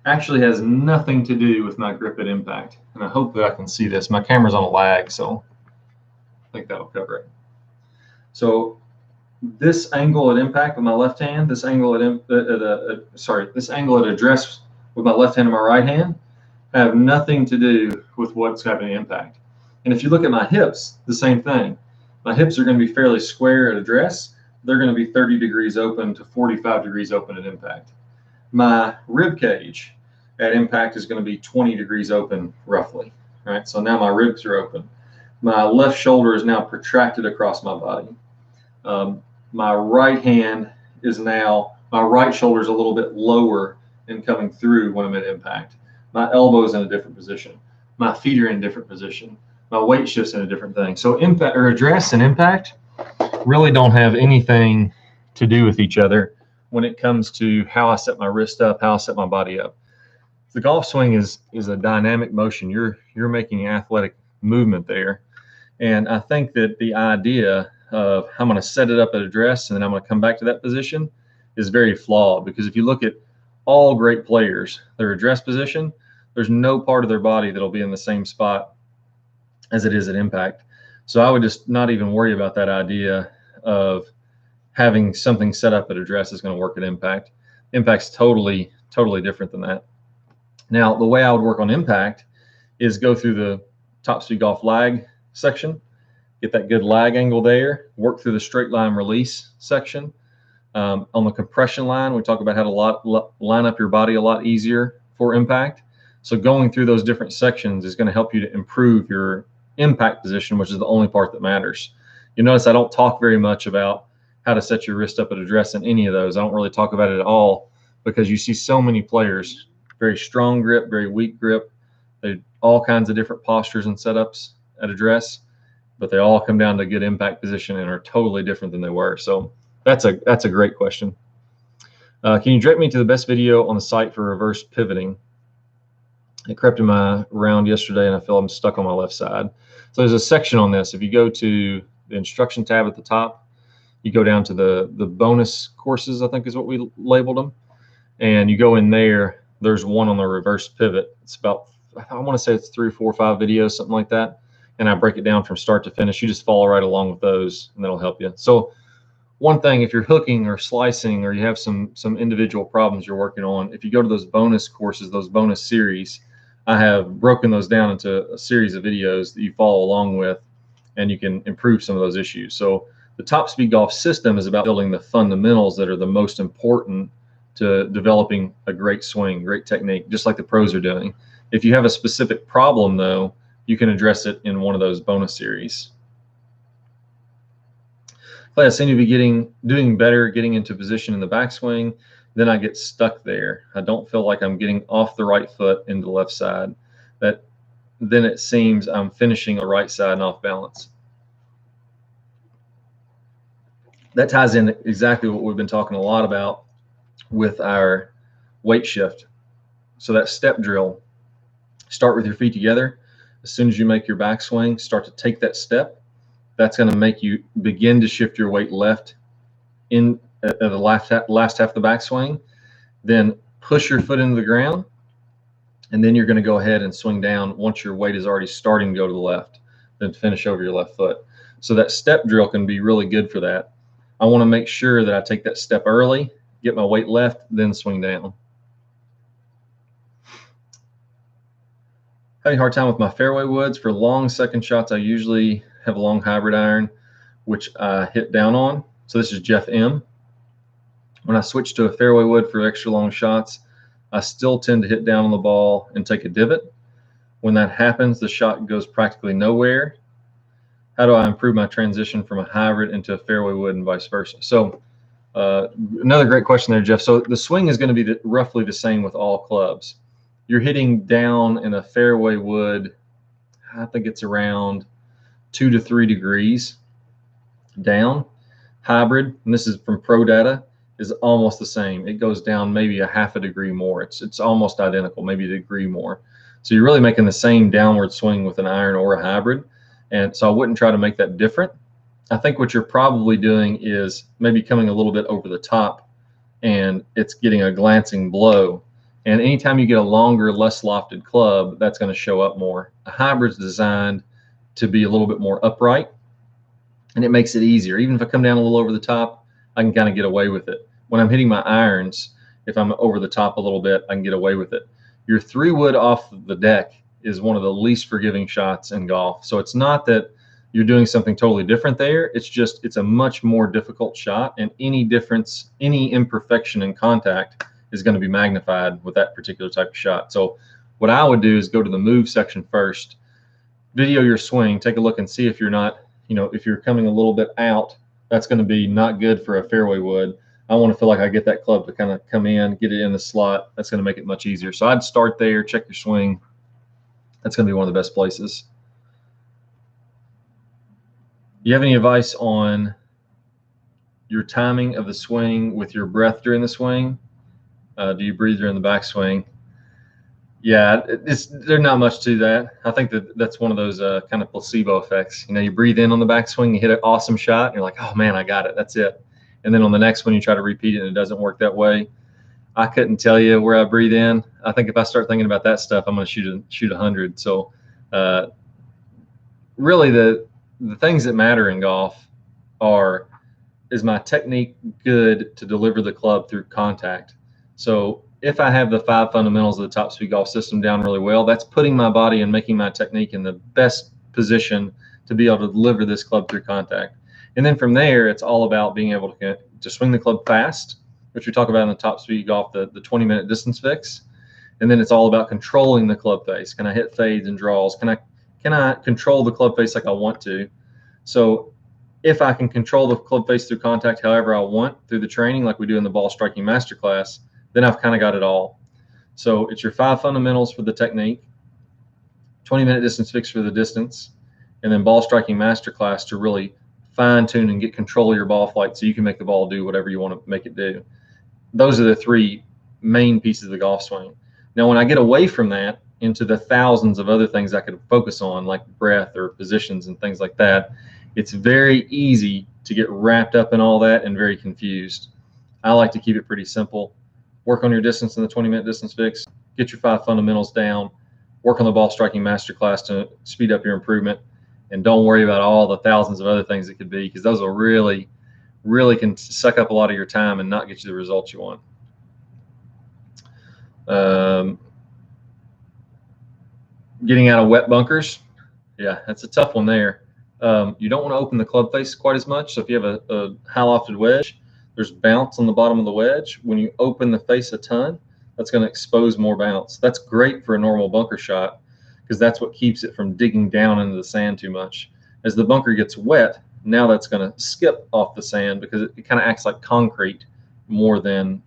actually has nothing to do with my grip at impact. And I hope that I can see this. My camera's on a lag, so I think that'll cover it. So this angle at impact with my left hand, this angle at this angle at address with my left hand and my right hand have nothing to do with what's happening at impact. And if you look at my hips, the same thing. My hips are going to be fairly square at address. They're going to be 30 degrees open to 45 degrees open at impact. My rib cage at impact is going to be 20 degrees open roughly, right? So now my ribs are open. My left shoulder is now protracted across my body. My right hand is now, my right shoulder is a little bit lower and coming through when I'm at impact. My elbow's in a different position. My feet are in a different position. My weight shift's in a different thing. So impact or address and impact really don't have anything to do with each other when it comes to how I set my wrist up, how I set my body up. The golf swing is a dynamic motion. You're making athletic movement there. And I think that the idea of I'm going to set it up at address and then I'm going to come back to that position is very flawed, because if you look at all great players, their address position, there's no part of their body that'll be in the same spot as it is at impact. So I would just not even worry about that idea of having something set up at address is going to work at impact. Impact's totally different than that. Now, the way I would work on impact is go through the top speed golf lag section, get that good lag angle there, work through the straight line release section. On the compression line, we talk about how to line up your body a lot easier for impact. So going through those different sections is going to help you to improve your impact position, which is the only part that matters. You notice I don't talk very much about how to set your wrist up at address in any of those. I don't really talk about it at all, because you see so many players, very strong grip, very weak grip. They all kinds of different postures and setups at address, but they all come down to good impact position and are totally different than they were. So that's a great question. Can you direct me to the best video on the site for reverse pivoting? It crept in my round yesterday and I feel I'm stuck on my left side. So there's a section on this. If you go to the instruction tab at the top, you go down to the bonus courses, I think is what we labeled them. And you go in there, there's one on the reverse pivot. It's about, I want to say it's 3, 4, 5 videos, something like that. And I break it down from start to finish. You just follow right along with those and that'll help you. So one thing, if you're hooking or slicing or you have some individual problems you're working on, if you go to those bonus courses, those bonus series, I have broken those down into a series of videos that you follow along with, and you can improve some of those issues. So the Top Speed Golf system is about building the fundamentals that are the most important to developing a great swing, great technique, just like the pros are doing. If you have a specific problem, though, you can address it in one of those bonus series. I seem to be doing better getting into position in the backswing. Then I get stuck there. I don't feel like I'm getting off the right foot into the left side. Then it seems I'm finishing the right side and off balance. That ties in exactly what we've been talking a lot about with our weight shift. So that step drill, start with your feet together. As soon as you make your backswing, start to take that step. That's going to make you begin to shift your weight left in the last half of the backswing. Then push your foot into the ground, and then you're going to go ahead and swing down once your weight is already starting to go to the left, then finish over your left foot. So that step drill can be really good for that. I want to make sure that I take that step early, get my weight left, then swing down. Having a hard time with my fairway woods. For long second shots, I usually have a long hybrid iron, which I hit down on. So this is Jeff M. When I switch to a fairway wood for extra long shots, I still tend to hit down on the ball and take a divot. When that happens, the shot goes practically nowhere. How do I improve my transition from a hybrid into a fairway wood and vice versa? So another great question there, Jeff. So the swing is going to be roughly the same with all clubs. You're hitting down in a fairway wood, I think it's around 2 to 3 degrees down. Hybrid, and this is from Pro Data, is almost the same. It goes down maybe a half a degree more. It's almost identical, maybe a degree more. So you're really making the same downward swing with an iron or a hybrid. And so I wouldn't try to make that different. I think what you're probably doing is maybe coming a little bit over the top and it's getting a glancing blow. And anytime you get a longer, less lofted club, that's going to show up more. A hybrid's designed to be a little bit more upright, and it makes it easier. Even if I come down a little over the top, I can kind of get away with it. When I'm hitting my irons, if I'm over the top a little bit, I can get away with it. Your 3-wood off the deck is one of the least forgiving shots in golf. So it's not that you're doing something totally different there. It's just, it's a much more difficult shot, and any difference, any imperfection in contact is going to be magnified with that particular type of shot. So what I would do is go to the move section first, video your swing, take a look and see if you're not, if you're coming a little bit out, that's going to be not good for a fairway wood. I want to feel like I get that club to kind of come in, get it in the slot. That's going to make it much easier. So I'd start there, check your swing. That's going to be one of the best places. Do you have any advice on your timing of the swing with your breath during the swing? Do you breathe during the backswing? Yeah, there's not much to that. I think that's one of those kind of placebo effects. You breathe in on the backswing, you hit an awesome shot, and you're like, oh man, I got it. That's it. And then on the next one, you try to repeat it, and it doesn't work that way. I couldn't tell you where I breathe in. I think if I start thinking about that stuff, I'm going to shoot 100. So really the things that matter in golf are, is my technique good to deliver the club through contact? So if I have the 5 fundamentals of the Top Speed Golf system down really well, that's putting my body and making my technique in the best position to be able to deliver this club through contact. And then from there, it's all about being able to swing the club fast, which we talk about in the Top Speed Golf, the 20-minute distance fix. And then it's all about controlling the club face. Can I hit fades and draws? Can I control the club face like I want to? So if I can control the club face through contact however I want through the training, like we do in the ball striking masterclass, then I've kind of got it all. So it's your 5 fundamentals for the technique, 20-minute distance fix for the distance, and then ball striking masterclass to really fine tune and get control of your ball flight so you can make the ball do whatever you want to make it do. Those are the 3 main pieces of the golf swing. Now, when I get away from that into the thousands of other things I could focus on, like breath or positions and things like that, it's very easy to get wrapped up in all that and very confused. I like to keep it pretty simple. Work on your distance in the 20-minute distance fix, get your 5 fundamentals down, work on the ball striking masterclass to speed up your improvement, and don't worry about all the thousands of other things it could be, because those will really can suck up a lot of your time and not get you the results you want. Getting out of wet bunkers, yeah, that's a tough one there. You don't want to open the club face quite as much. So if you have a high lofted wedge, there's bounce on the bottom of the wedge. When you open the face a ton, that's going to expose more bounce. That's great for a normal bunker shot because that's what keeps it from digging down into the sand too much. As the bunker gets wet, now that's going to skip off the sand because it kind of acts like concrete more than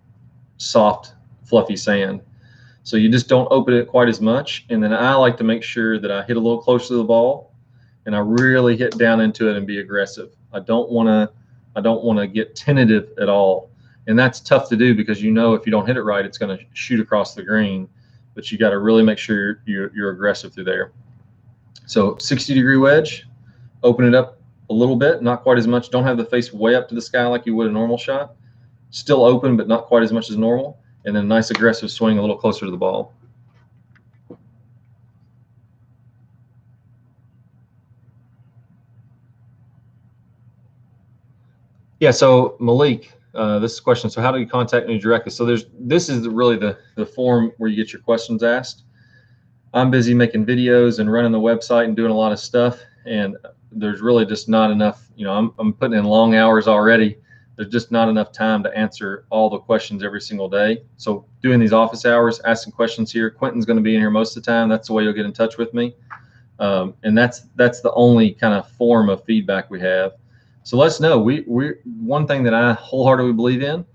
soft, fluffy sand. So you just don't open it quite as much. And then I like to make sure that I hit a little closer to the ball and I really hit down into it and be aggressive. I don't want to get tentative at all. And that's tough to do because if you don't hit it right, it's going to shoot across the green. But you got to really make sure you're aggressive through there. So 60-degree wedge, open it up a little bit, not quite as much. Don't have the face way up to the sky like you would a normal shot. Still open, but not quite as much as normal. And then nice aggressive swing a little closer to the ball. Yeah, so Malik, this is a question. So how do you contact me directly? So this is really the form where you get your questions asked. I'm busy making videos and running the website and doing a lot of stuff, and there's really just not enough. I'm putting in long hours already. There's just not enough time to answer all the questions every single day. So doing these office hours, asking questions here. Quentin's going to be in here most of the time. That's the way you'll get in touch with me, and that's the only kind of form of feedback we have. So let us know. One thing that I wholeheartedly believe in,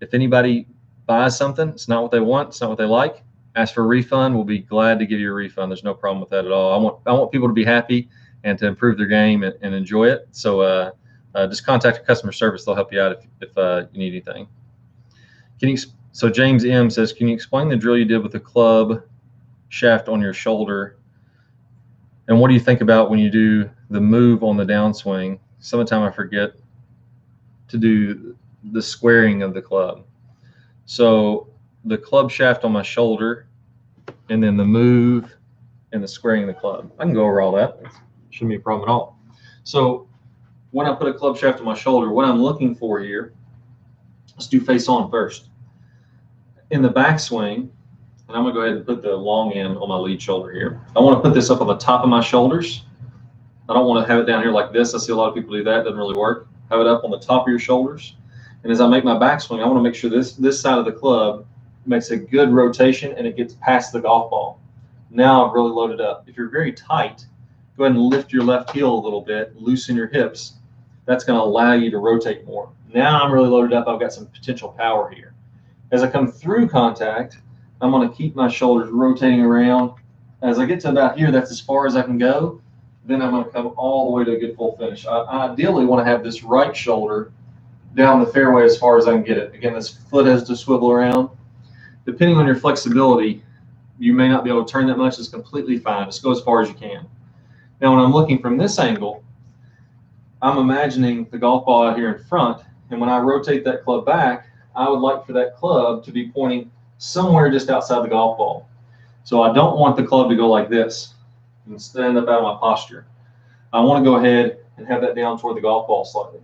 if anybody buys something, it's not what they want, it's not what they like, ask for a refund. We'll be glad to give you a refund. There's no problem with that at all. I want people to be happy and to improve their game and enjoy it. So just contact your customer service. They'll help you out if you need anything. So James M says, can you explain the drill you did with the club shaft on your shoulder? And what do you think about when you do the move on the downswing? Sometimes I forget to do the squaring of the club. So the club shaft on my shoulder, and then the move and the squaring of the club. I can go over all that. Shouldn't be a problem at all. So when I put a club shaft on my shoulder, what I'm looking for here, let's do face on first. In the backswing, and I'm going to go ahead and put the long end on my lead shoulder here. I want to put this up on the top of my shoulders. I don't want to have it down here like this. I see a lot of people do that. It doesn't really work. Have it up on the top of your shoulders. And as I make my backswing, I want to make sure this side of the club makes a good rotation and it gets past the golf ball. Now I've really loaded up. If you're very tight, go ahead and lift your left heel a little bit, loosen your hips. That's going to allow you to rotate more. Now I'm really loaded up. I've got some potential power here. As I come through contact, I'm going to keep my shoulders rotating around. As I get to about here, that's as far as I can go. Then I'm going to come all the way to a good full finish. I ideally want to have this right shoulder down the fairway as far as I can get it. Again, this foot has to swivel around. Depending on your flexibility, you may not be able to turn that much. It's completely fine. Just go as far as you can. Now, when I'm looking from this angle, I'm imagining the golf ball out here in front. And when I rotate that club back, I would like for that club to be pointing somewhere just outside the golf ball. So I don't want the club to go like this and stand up out of my posture. I want to go ahead and have that down toward the golf ball slightly.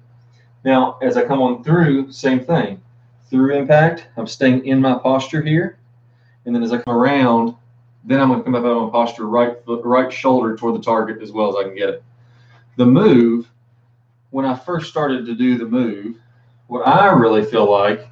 Now, as I come on through, same thing. Through impact, I'm staying in my posture here. And then as I come around, then I'm going to come up out of my posture, right foot, right shoulder toward the target as well as I can get it. The move, when I first started to do the move, what I really feel like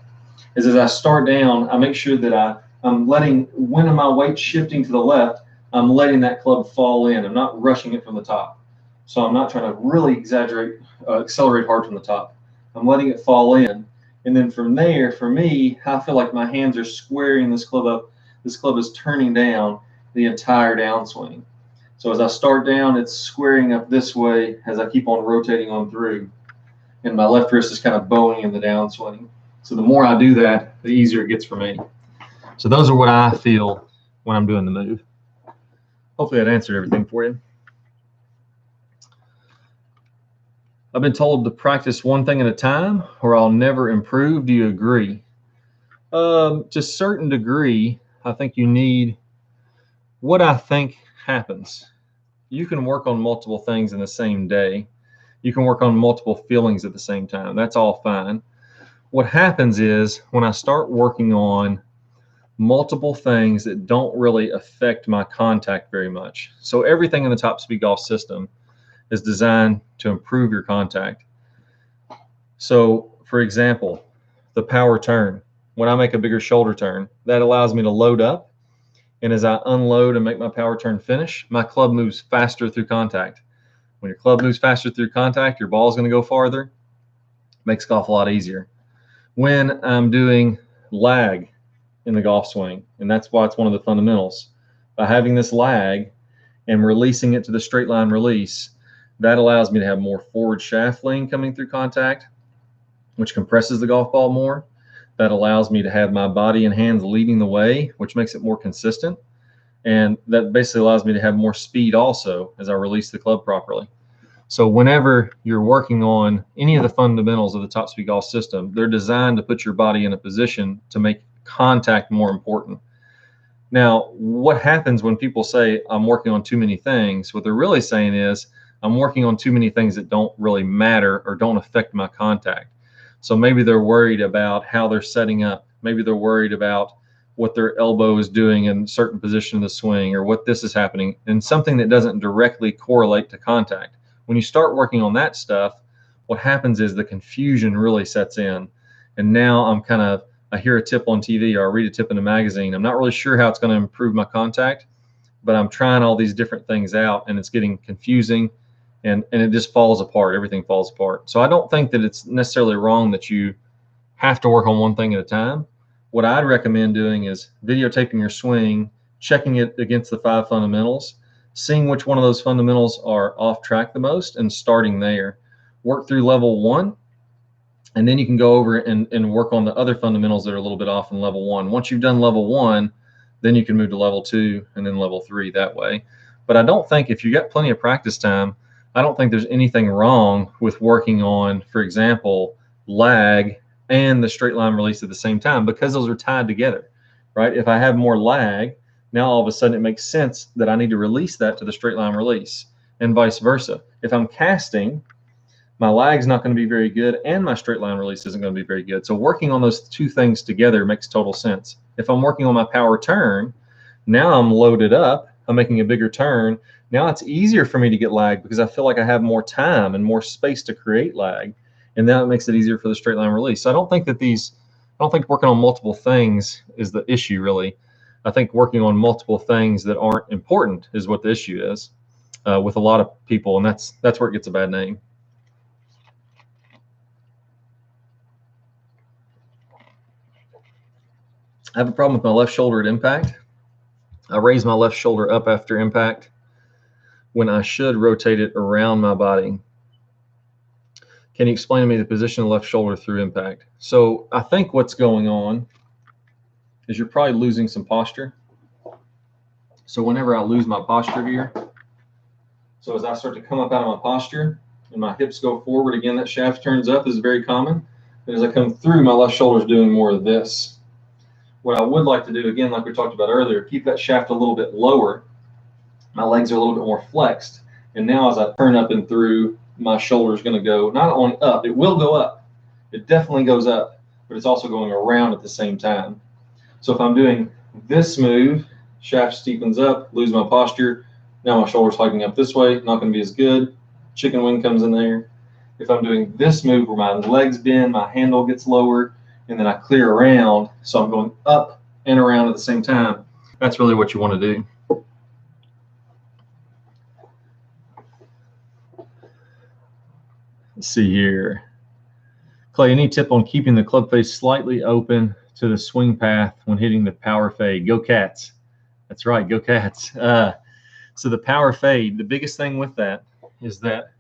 is as I start down, I make sure that I'm letting, when my weight's shifting to the left, I'm letting that club fall in. I'm not rushing it from the top. So I'm not trying to really accelerate hard from the top. I'm letting it fall in. And then from there, for me, I feel like my hands are squaring this club up. This club is turning down the entire downswing. So as I start down, it's squaring up this way as I keep on rotating on through. And my left wrist is kind of bowing in the downswing. So the more I do that, the easier it gets for me. So those are what I feel when I'm doing the move. Hopefully that answered everything for you. I've been told to practice one thing at a time or I'll never improve. Do you agree? To a certain degree, I think you need what I think happens. You can work on multiple things in the same day. You can work on multiple feelings at the same time. That's all fine. What happens is when I start working on multiple things that don't really affect my contact very much. So everything in the Top Speed Golf system is designed to improve your contact. So for example, the power turn. When I make a bigger shoulder turn, that allows me to load up. And as I unload and make my power turn finish, my club moves faster through contact. When your club moves faster through contact, your ball is going to go farther. Makes golf a lot easier. When I'm doing lag in the golf swing, and that's why it's one of the fundamentals, by having this lag and releasing it to the straight line release, that allows me to have more forward shaft lean coming through contact, which compresses the golf ball more. That allows me to have my body and hands leading the way, which makes it more consistent. And that basically allows me to have more speed also as I release the club properly. So whenever you're working on any of the fundamentals of the Top Speed Golf system, they're designed to put your body in a position to make contact more important. Now, what happens when people say, I'm working on too many things? What they're really saying is, I'm working on too many things that don't really matter or don't affect my contact. So maybe they're worried about how they're setting up. Maybe they're worried about what their elbow is doing in a certain position of the swing or what this is happening, and something that doesn't directly correlate to contact. When you start working on that stuff, what happens is the confusion really sets in. And now I hear a tip on TV or I read a tip in a magazine. I'm not really sure how it's going to improve my contact, but I'm trying all these different things out and it's getting confusing and it just falls apart. Everything falls apart. So I don't think that it's necessarily wrong that you have to work on one thing at a time. What I'd recommend doing is videotaping your swing, checking it against the 5 fundamentals, seeing which one of those fundamentals are off track the most and starting there. Work through level 1 And then you can go over and work on the other fundamentals that are a little bit off in level 1. Once you've done level 1, then you can move to level 2 and then level 3 that way. But I don't think, if you got plenty of practice time, I don't think there's anything wrong with working on, for example, lag and the straight line release at the same time, because those are tied together, right? If I have more lag, now all of a sudden it makes sense that I need to release that to the straight line release, and vice versa. If I'm casting, my lag's not going to be very good and my straight line release isn't going to be very good. So working on those two things together makes total sense. If I'm working on my power turn, now I'm loaded up, I'm making a bigger turn. Now it's easier for me to get lag because I feel like I have more time and more space to create lag. And now it makes it easier for the straight line release. So I don't think working on multiple things is the issue, really. I think working on multiple things that aren't important is what the issue is with a lot of people, and that's where it gets a bad name. I have a problem with my left shoulder at impact. I raise my left shoulder up after impact when I should rotate it around my body. Can you explain to me the position of the left shoulder through impact? So I think what's going on is you're probably losing some posture. So whenever I lose my posture here, so as I start to come up out of my posture and my hips go forward, again, that shaft turns up, is very common. And as I come through, my left shoulder is doing more of this. What I would like to do, again, like we talked about earlier, keep that shaft a little bit lower. My legs are a little bit more flexed. And now as I turn up and through, my shoulder is going to go not only up, it will go up. It definitely goes up, but it's also going around at the same time. So if I'm doing this move, shaft steepens up, lose my posture. Now my shoulder's hiking up this way, not going to be as good. Chicken wing comes in there. If I'm doing this move where my legs bend, my handle gets lower, and then I clear around, so I'm going up and around at the same time, that's really what you want to do. Let's see here. Clay, any tip on keeping the club face slightly open to the swing path when hitting the power fade? Go Cats. That's right, go Cats. So the power fade, the biggest thing with that is that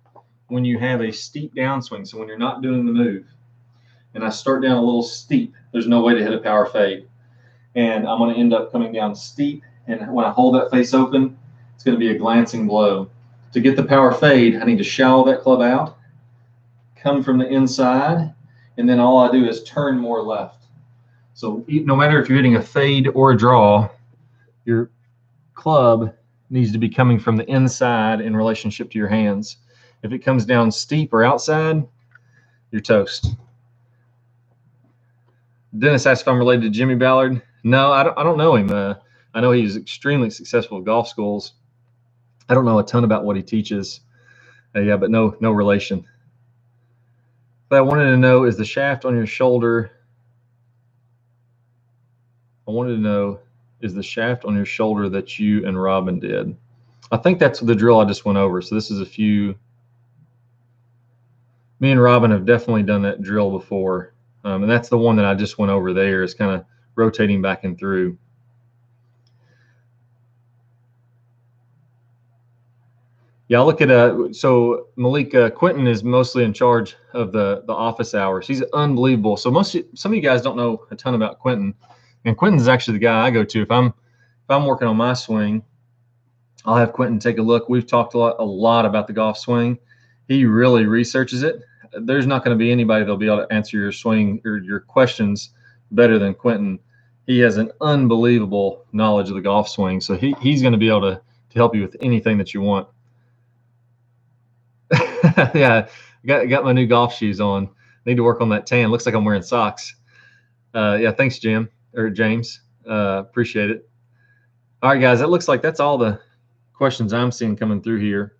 when you have a steep downswing, so when you're not doing the move, and I start down a little steep, there's no way to hit a power fade. And I'm going to end up coming down steep, and when I hold that face open, it's going to be a glancing blow. To get the power fade, I need to shallow that club out, come from the inside, and then all I do is turn more left. So no matter if you're hitting a fade or a draw, your club needs to be coming from the inside in relationship to your hands. If it comes down steep or outside, you're toast. Dennis asked if I'm related to Jimmy Ballard. No, I don't know him. I know he's extremely successful at golf schools. I don't know a ton about what he teaches. Yeah, but no relation. But I wanted to know, is the shaft on your shoulder? I wanted to know, is the shaft on your shoulder that you and Robin did? I think that's the drill I just went over. So this is a few. Me and Robin have definitely done that drill before. And that's the one that I just went over there, is kind of rotating back and through. Yeah, I'll look at so Malik Quentin is mostly in charge of the office hours. He's unbelievable. So some of you guys don't know a ton about Quentin, and Quentin's actually the guy I go to if I'm working on my swing. I'll have Quentin take a look. We've talked a lot about the golf swing. He really researches it. There's not going to be anybody that'll be able to answer your swing or your questions better than Quentin. He has an unbelievable knowledge of the golf swing, so he's going to be able to help you with anything that you want. Yeah, got my new golf shoes on. Need to work on that tan. Looks like I'm wearing socks. Yeah, thanks, James. Appreciate it. All right, guys, that looks like that's all the questions I'm seeing coming through here.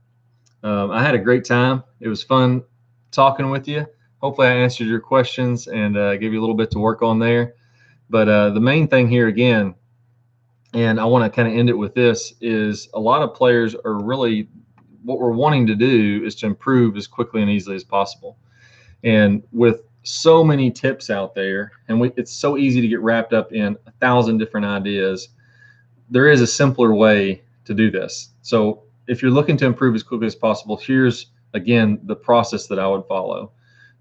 I had a great time. It was fun talking with you. Hopefully I answered your questions and gave you a little bit to work on there. But the main thing here again, and I want to kind of end it with this, is a lot of players are really, what we're wanting to do is to improve as quickly and easily as possible. And with so many tips out there, and it's so easy to get wrapped up in 1,000 different ideas, there is a simpler way to do this. So if you're looking to improve as quickly as possible, here's, again, the process that I would follow.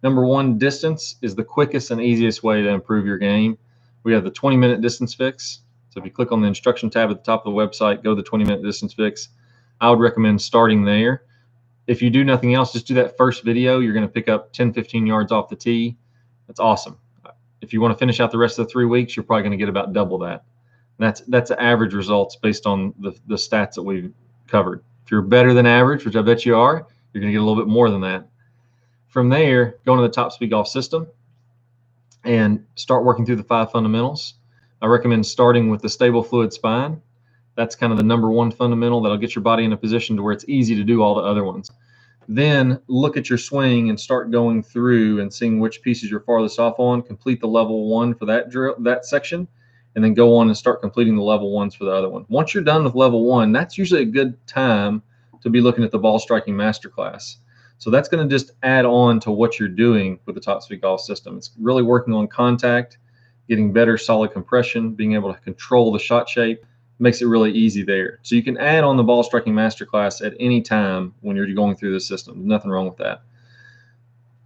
Number one, distance is the quickest and easiest way to improve your game. We have the 20-minute distance fix. So if you click on the instruction tab at the top of the website, go to the 20-minute distance fix. I would recommend starting there. If you do nothing else, just do that first video. You're going to pick up 10, 15 yards off the tee. That's awesome. If you want to finish out the rest of the 3 weeks, you're probably going to get about double that. And that's average results based on the stats that we've covered. If you're better than average, which I bet you are, you're going to get a little bit more than that. From there, go into the Top Speed Golf system and start working through the 5 fundamentals. I recommend starting with the stable fluid spine. That's kind of the number one fundamental that'll get your body in a position to where it's easy to do all the other ones. Then look at your swing and start going through and seeing which pieces you're farthest off on. Complete the level 1 for that section, and then go on and start completing the level 1s for the other one. Once you're done with level 1, that's usually a good time to be looking at the ball striking masterclass. So that's going to just add on to what you're doing with the Top Speed Golf system. It's really working on contact, getting better solid compression, being able to control the shot shape. Makes it really easy there. So you can add on the ball striking masterclass at any time when you're going through the system. There's nothing wrong with that.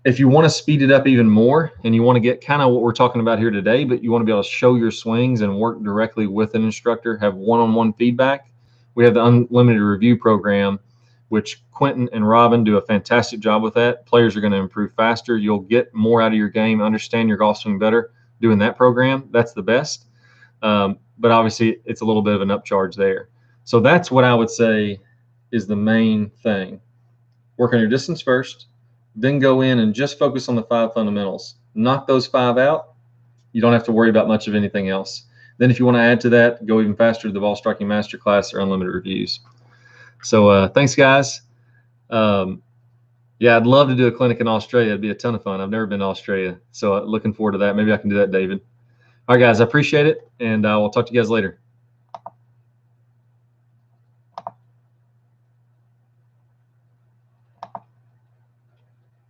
If you want to speed it up even more and you want to get kind of what we're talking about here today, but you want to be able to show your swings and work directly with an instructor, have one-on-one feedback, we have the Unlimited Review program, which Quentin and Robin do a fantastic job with that. Players are going to improve faster. You'll get more out of your game, understand your golf swing better doing that program. That's the best. But obviously it's a little bit of an upcharge there. So that's what I would say is the main thing. Work on your distance first, then go in and just focus on the 5 fundamentals. Knock those 5 out. You don't have to worry about much of anything else. Then if you want to add to that, go even faster to the ball striking masterclass or unlimited reviews. So thanks, guys. Yeah, I'd love to do a clinic in Australia. It'd be a ton of fun. I've never been to Australia. So looking forward to that. Maybe I can do that, David. All right, guys, I appreciate it, and we'll talk to you guys later.